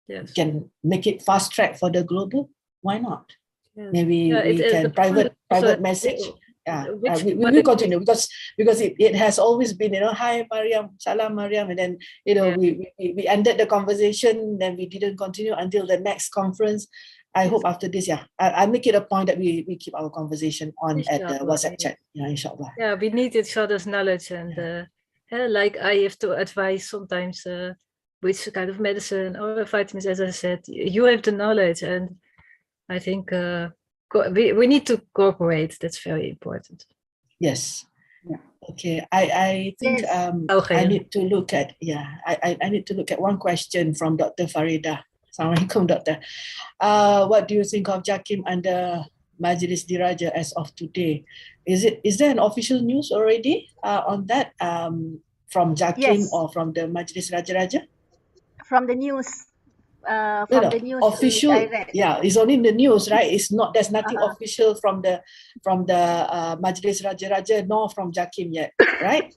Yes. can make it fast track for the global, why not? Yes. Maybe we can private message. Yeah, we will continue because it has always been, hi Mariam, salam Mariam, and then we ended the conversation, then we didn't continue until the next conference. I hope after this, I make it a point that we keep our conversation on at the WhatsApp chat. Yeah, inshallah. Yeah, we need each other's knowledge, and like I have to advise sometimes which kind of medicine or vitamins, as I said, you have the knowledge, and I think we need to cooperate. That's very important. Yes. Yeah. Okay. I think I need to look at I need to look at one question from Dr. Farida. Assalamualaikum, Doctor. What do you think of Jakim under Majlis Diraja as of today? Is there an official news already on that from Jakim or from the Majlis Raja-Raja? From the news. The news official, I read. Yeah, it's only in the news, right? It's not. There's nothing official from the Majlis Raja-Raja nor from Jakim yet, right?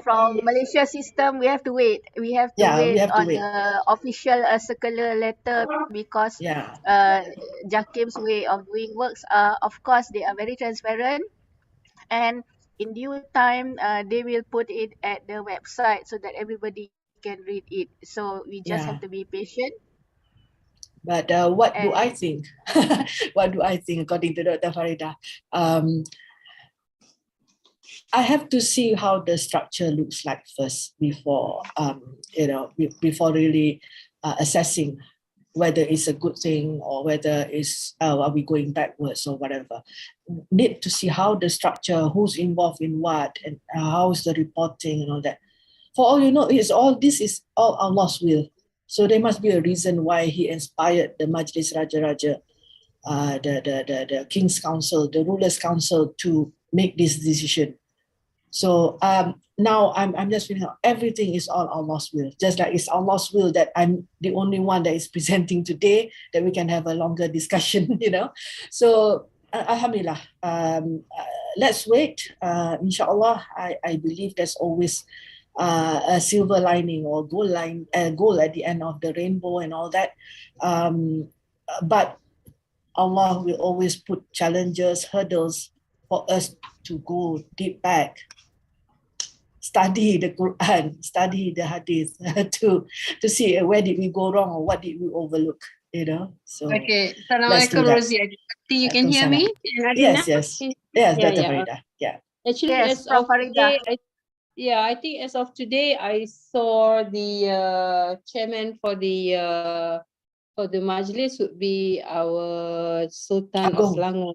From Malaysia system, we have to wait. We have to wait on the official circular letter because Jakim's way of doing works are, of course, they are very transparent, and in due time they will put it at the website so that everybody can read it. So we just have to be patient. But what do I think? What do I think, according to Dr. Farida? I have to see how the structure looks like first before before really assessing whether it's a good thing or whether it's are we going backwards or whatever. Need to see how the structure, who's involved in what, and how's the reporting and all that. For all you know, this is all Allah's will. So there must be a reason why He inspired the Majlis Raja-Raja, the King's Council, the Rulers' Council to make this decision. So now I'm just feeling everything is all Allah's will. Just like it's Allah's will that I'm the only one that is presenting today, that we can have a longer discussion, So Alhamdulillah, let's wait. Inshallah, I believe there's always a silver lining or gold at the end of the rainbow and all that. But Allah will always put challenges, hurdles for us to go deep back, study the Quran, study the Hadith to see where did we go wrong or what did we overlook, So okay. Assalamualaikum, Rosie. I think you can hear me? Yes, Dr. Farida. Yeah. Actually, as of today, I think as of today, I saw the chairman for the Majlis would be our Sultan of Selangor.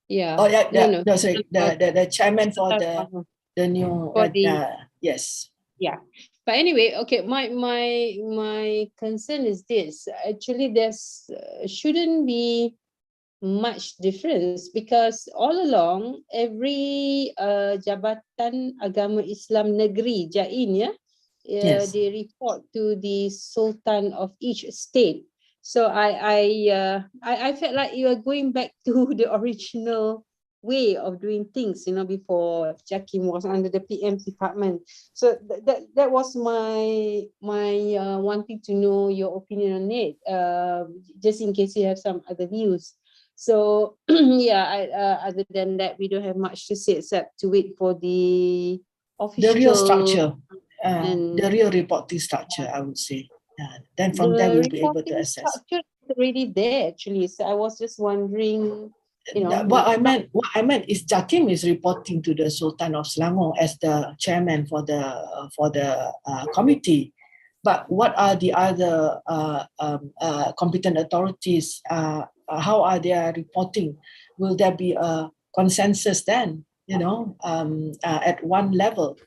Yeah. Oh yeah. No, sorry. The chairman for the new. Yes. Yeah. But anyway, okay. My concern is this. Actually, there's shouldn't be much difference because all along every Jabatan Agama Islam Negeri Jain they report to the Sultan of each state. So I felt like you are going back to the original way of doing things, before Jakim was under the PM department. So that was my wanting to know your opinion on it, just in case you have some other views. So other than that, we don't have much to say except to wait for the official, the real structure, the real reporting structure, I would say. Then from there we'll be able to assess. Structure is already there, actually. So I was just wondering. What I meant is Jakim is reporting to the Sultan of Selangor as the chairman for the committee. But what are the other competent authorities? How are they reporting? Will there be a consensus then? At one level.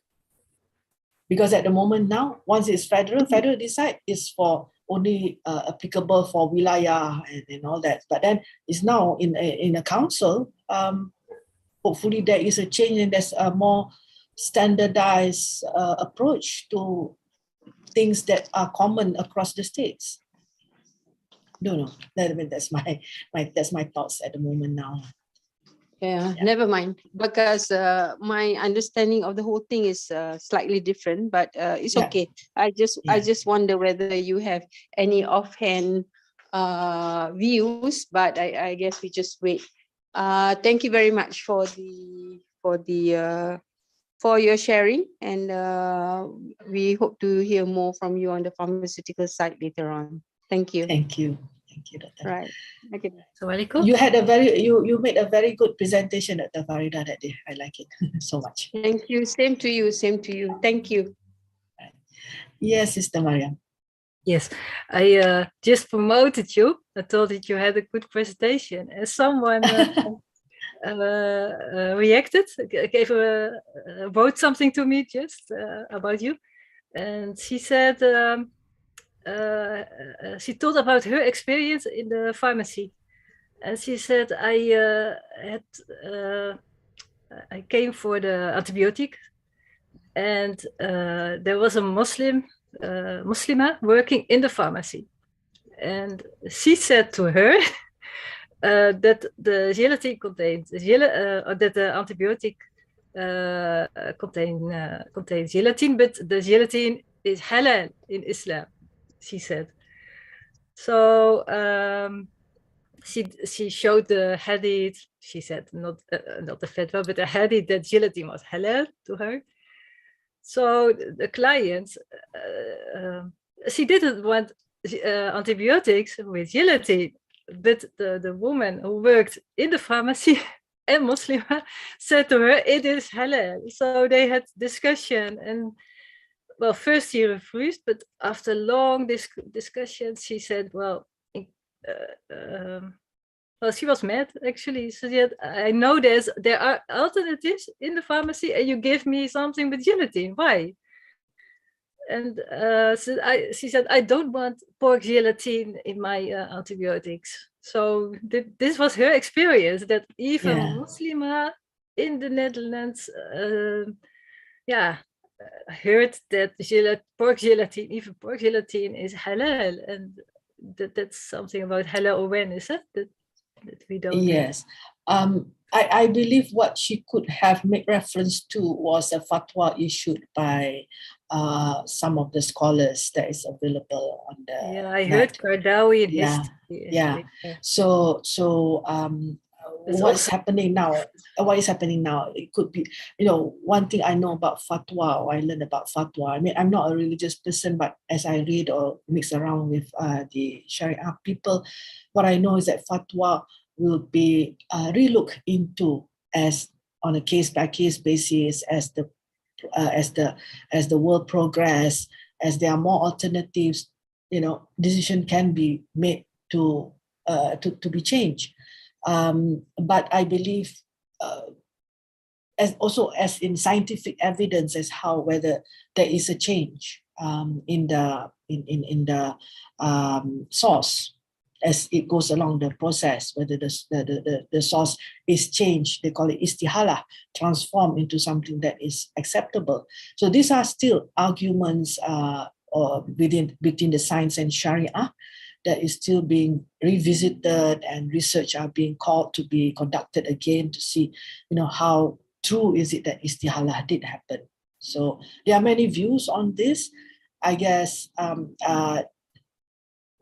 Because at the moment now, once it's federal decide is for only applicable for wilayah and all that. But then it's now in a council. Hopefully there is a change and there's a more standardized approach to things that are common across the states. No, that's my thoughts at the moment now. Yeah, never mind. Because my understanding of the whole thing is slightly different, but it's Yeah. okay. I Yeah. just wonder whether you have any offhand views, but I guess we just wait. Thank you very much for your sharing, and we hope to hear more from you on the pharmaceutical side later on. Thank you. Thank you. Thank you, Dr. Right. Okay. Assalamualaikum. You had you made a very good presentation, Dr. Farida, that day. I like it so much. Thank you. Same to you. Same to you. Thank you. Yes, Sister Mariam. Yes, I just promoted you. I thought that you had a good presentation, and someone reacted, gave wrote something to me just about you, and she said she told about her experience in the pharmacy, and she said I came for the antibiotic, and there was a Muslima working in the pharmacy, and she said to her that the gelatin contains that the antibiotic contains gelatin, but the gelatin is halal in Islam, she said. So she showed the hadith. She said not the fatwa, but the hadith that gelatin was halal to her. So the clients, she didn't want antibiotics with gelatin, but the woman who worked in the pharmacy and Muslima said to her, it is halal. So they had discussion, and well, first she refused, but after long discussions, she said, well, she was mad actually. She said, I know there are alternatives in the pharmacy, and you give me something with gelatin. Why? And she said, I don't want pork gelatin in my antibiotics. So this was her experience, that even Muslima in the Netherlands, heard that pork gelatin is halal, and that's something about halal awareness that we don't have. Yes. I believe what she could have made reference to was a fatwa issued by some of the scholars that is available on the I heard Qardawi in his So what's happening now? What is happening now? It could be, one thing I know about fatwa, or I learned about fatwa. I mean, I'm not a religious person, but as I read or mix around with the Sharia people, what I know is that fatwa will be relooked into as on a case-by-case basis as the world progress, as there are more alternatives, decision can be made to be changed. But I believe, as in scientific evidence, as how whether there is a change in the source as it goes along the process, whether the source is changed, they call it istihala, transformed into something that is acceptable. So these are still arguments between the science and Sharia that is still being revisited, and research are being called to be conducted again to see, how true is it that istihala did happen. So there are many views on this. I guess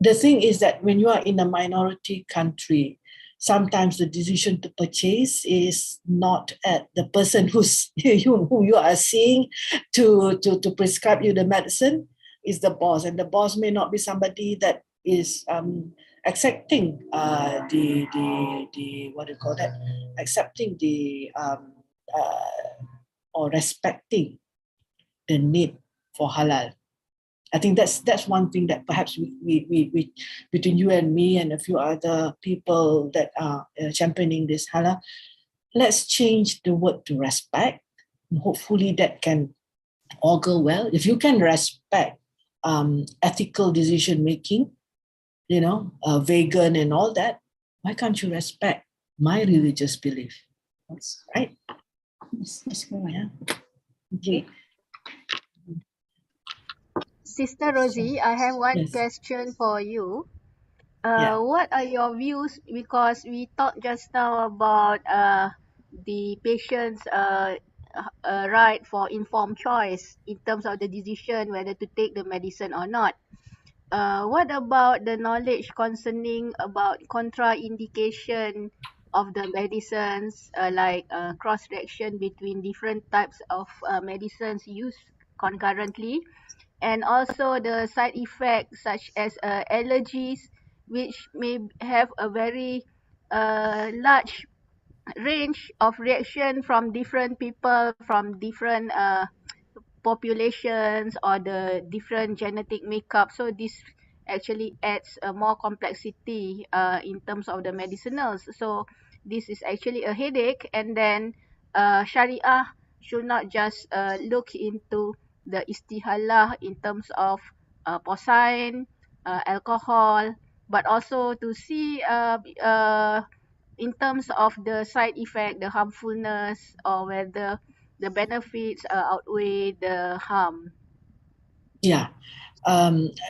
the thing is that when you are in a minority country, sometimes the decision to purchase is not at the person who you are seeing to prescribe you the medicine, is the boss, and the boss may not be somebody that is accepting the what do you call that? Accepting the or respecting the need for halal. I think that's one thing that perhaps we between you and me and a few other people that are championing this halal, let's change the word to respect. And hopefully that can all go well. If you can respect ethical decision making, vegan and all that, why can't you respect my religious belief? That's right. That's correct. Yeah. Okay. Sister Rosie, I have one question for you. What are your views? Because we talked just now about the patient's right for informed choice in terms of the decision whether to take the medicine or not. What about the knowledge concerning about contraindication of the medicines, like cross-reaction between different types of medicines used concurrently, and also the side effects such as allergies, which may have a very large range of reaction from different people, from different populations or the different genetic makeup. So this actually adds more complexity in terms of the medicinals. So this is actually a headache. And then Sharia should not just look into the istihalah in terms of porcine, alcohol, but also to see in terms of the side effect, the harmfulness, or whether the benefits outweigh the harm. Yeah,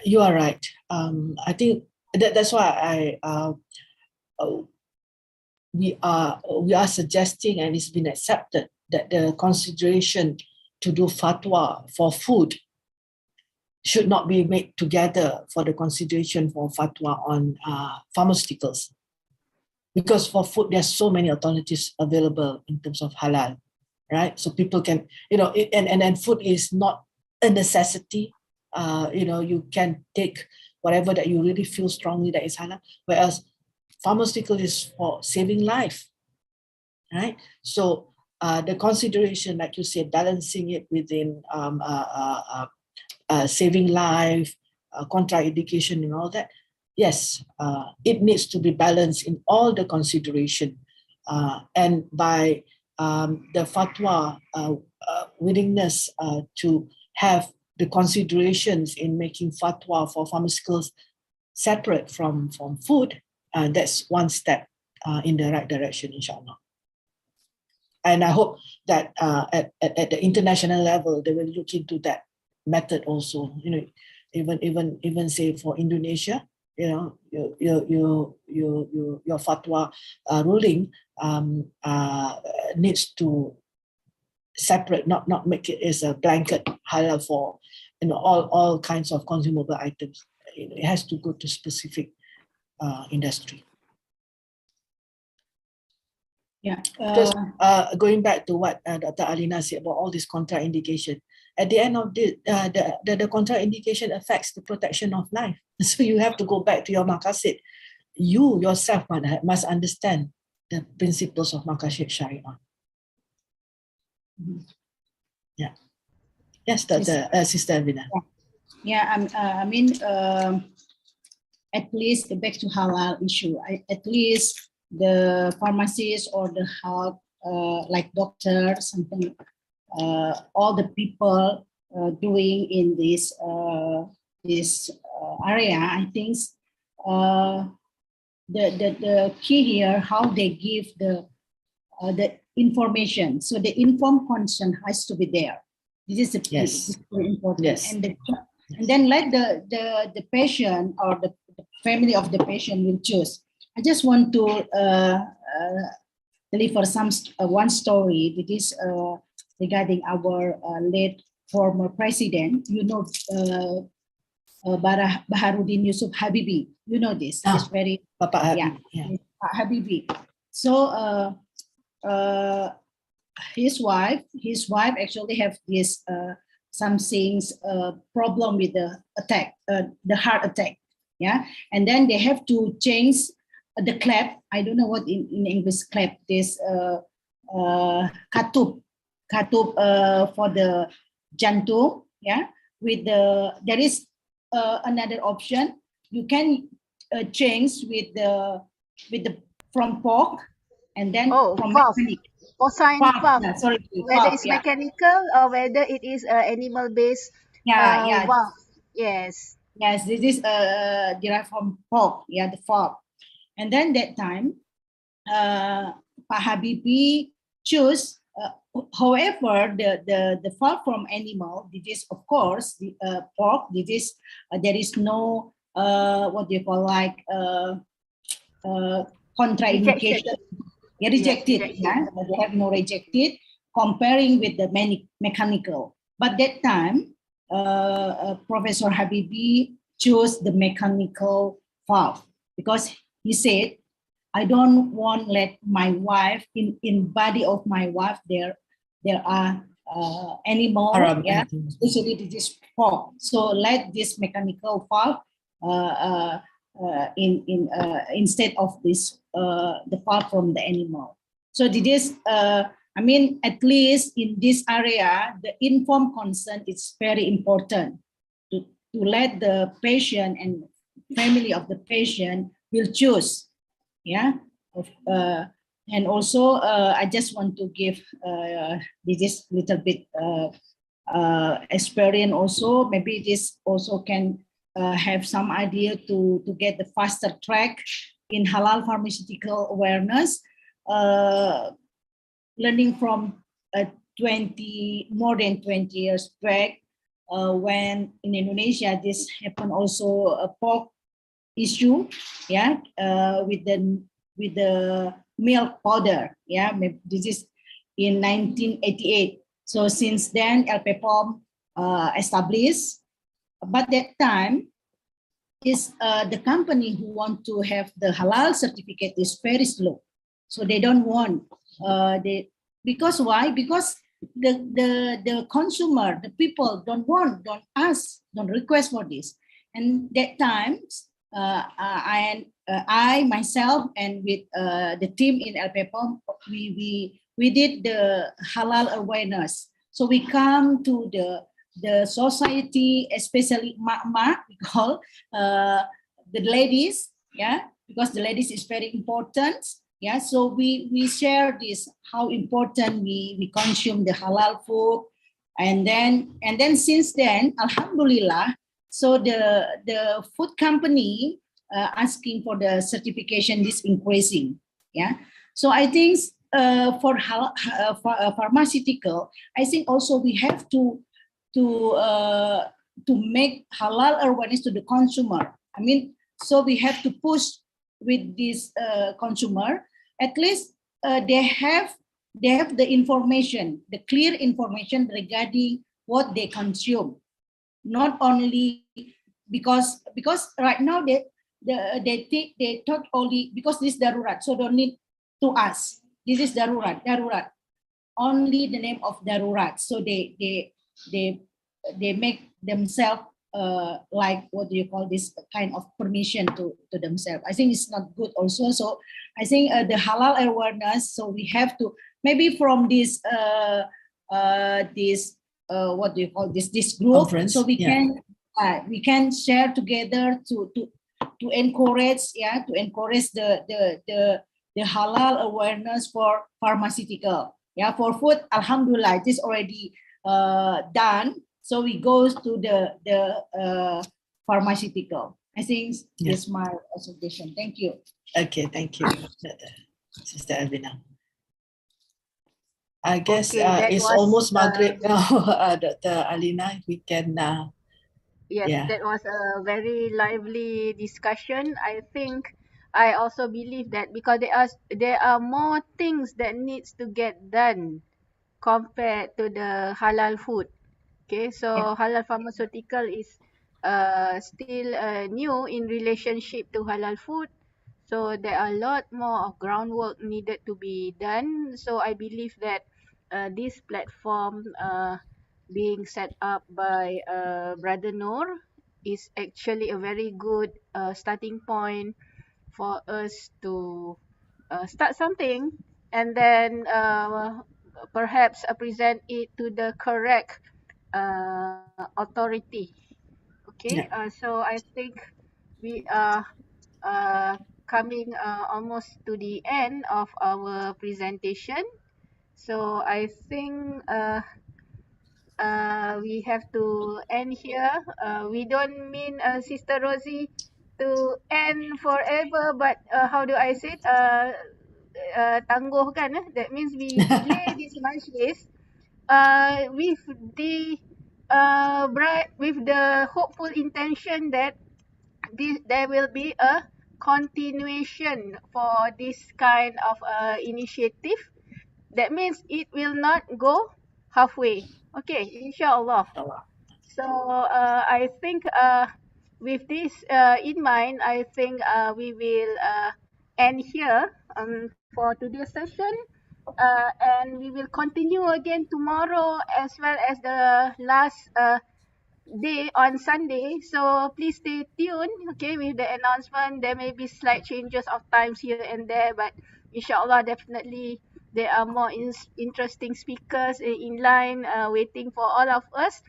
you are right. I think that's why we are suggesting, and it's been accepted, that the consideration to do fatwa for food should not be made together for the consideration for fatwa on pharmaceuticals. Because for food, there's so many alternatives available in terms of halal, right? So people can, and food is not a necessity. You can take whatever that you really feel strongly that is halal, whereas pharmaceutical is for saving life, right? So the consideration, like you said, balancing it within saving life, contraindication and all that, yes, it needs to be balanced in all the consideration. And by the fatwa willingness to have the considerations in making fatwa for pharmaceuticals separate from food, that's one step in the right direction, inshallah. And I hope that at the international level, they will look into that method also. Even say for Indonesia, your fatwa ruling needs to separate, not make it as a blanket halal for all kinds of consumable items. It has to go to specific industry. Yeah. Because going back to what Dr. Alina said about all this contraindication, at the end of the contraindication affects the protection of life. So you have to go back to your maqasid. You yourself must understand the principles of maqasid Sharia. Mhm. Yeah. Yes, Dr. Sister Alina. Yeah, at least back to halal issue. At least the pharmacists or the health, like doctors, something, all the people doing in this area, I think the key here, how they give the information. So the informed consent has to be there. This is Yes. very important. Yes. And then let the patient or the family of the patient will choose. I just want to deliver one story. It is regarding our late former president. Baharudin Yusuf Habibi. You know this. He's very Papa Habib. Yeah. Habibi. So his wife actually have this some things problem with the heart attack. Yeah, and then they have to change the clap. I don't know what in English clap. This katup for the jantung. Yeah, with there is another option. You can change with the from pork and then from valve. mechanic. Porcine valve. Yeah, sorry, Whether valve, it's yeah. mechanical or whether it is animal-based Yeah. valve. Yes. Yes, this is derived from pork. Yeah, the valve. And then that time, Pak Habibie choose. However, the valve from animal, this is of course the pork. This is there is no what do you call like contraindication. They rejected, rejected. yeah, they have no rejected, comparing with the mechanical. But that time, Professor Habibi chose the mechanical valve because he said, I don't want let my wife in body of my wife there are animal, yeah, especially this pork. So let this mechanical valve instead of this the part from the animal. So this I mean, at least in this area, the informed consent is very important to let the patient and family of the patient will choose. Yeah. And also, I just want to give this little bit experience also. Maybe this also can have some idea to get the faster track in halal pharmaceutical awareness. Learning from 20 more than 20 years back, when in Indonesia this happened also a pork issue, yeah, with the milk powder, yeah. This is in 1988. So since then, LPPOM established, but that time is the company who want to have the halal certificate is very slow, so they don't want they because why? Because the consumer, the people don't ask, don't request for this, and that time I myself and with the team in LPPOM, we did the halal awareness. So we come to the society, especially mak-mak, we call the ladies, yeah, because the ladies is very important. Yeah, so we share this how important we consume the halal food, and then since then, alhamdulillah, so the food company asking for the certification is increasing. Yeah, so I think for pharmaceutical, I think also we have to make halal awareness to the consumer. I mean, so we have to push with this consumer. At least they have the information, the clear information regarding what they consume. Not only because right now they talk only because this darurat, so don't need to ask. This is darurat. Only the name of darurat. So they make themselves like, what do you call this, kind of permission to themselves. I think it's not good also. So I think the halal awareness, so we have to maybe from this what do you call this group conference, so we can share together to encourage, yeah, to encourage the halal awareness for pharmaceutical. Yeah, for food, alhamdulillah, it is already done. So we go to the pharmaceutical. I think this is my observation. Thank you. Okay, thank you, Sister Elvina. I guess Okay, it's almost Maghrib now, Dr. Alina. We can, yes, yeah. that was a very lively discussion. I think I also believe that because there are more things that needs to get done compared to the halal food. Okay, so halal pharmaceutical is still new in relationship to halal food. So there are a lot more of groundwork needed to be done. So I believe that this platform being set up by Brother Noor is actually a very good starting point for us to start something, and then perhaps present it to the correct authority. Okay, so I think we are coming almost to the end of our presentation. So I think we have to end here. We don't mean Sister Rosie to end forever, but how do I say it? Tangguhkan. That means we delay this majlis with the with the hopeful intention that there will be a continuation for this kind of initiative. That means it will not go halfway. Okay, inshallah. So I think with this in mind, I think we will end here for today's session. And we will continue again tomorrow as well as the last day on Sunday. So please stay tuned, okay, with the announcement. There may be slight changes of times here and there, but inshallah, definitely there are more interesting speakers in line waiting for all of us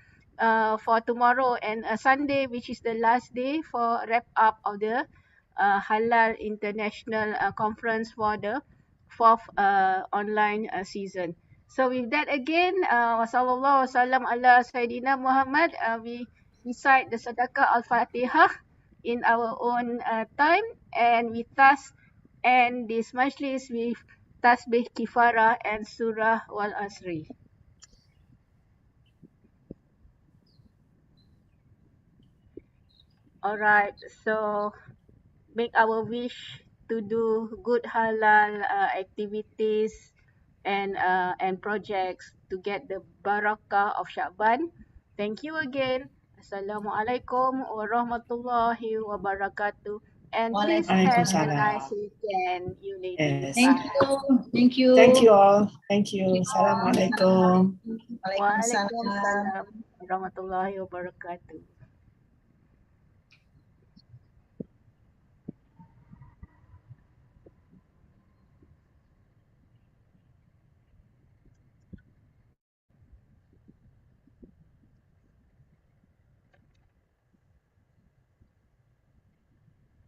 for tomorrow and Sunday, which is the last day for wrap up of the Halal International Conference for the fourth online season. So with that again, wassallallahu wasallam ala Sayyidina Muhammad. We recite the Sadaqah Al-Fatihah in our own time, and we thus end this majlis with Tasbih Kifara and Surah Wal Asri. Alright, so make our wish to do good halal activities and projects to get the barakah of Sya'ban. Thank you again. Assalamualaikum warahmatullahi wabarakatuh. And please have a nice weekend, you ladies. Yes. Thank you. Thank you. Thank you all. Thank you. Assalamualaikum. Waalaikumsalam. Waalaikumsalam warahmatullahi wabarakatuh.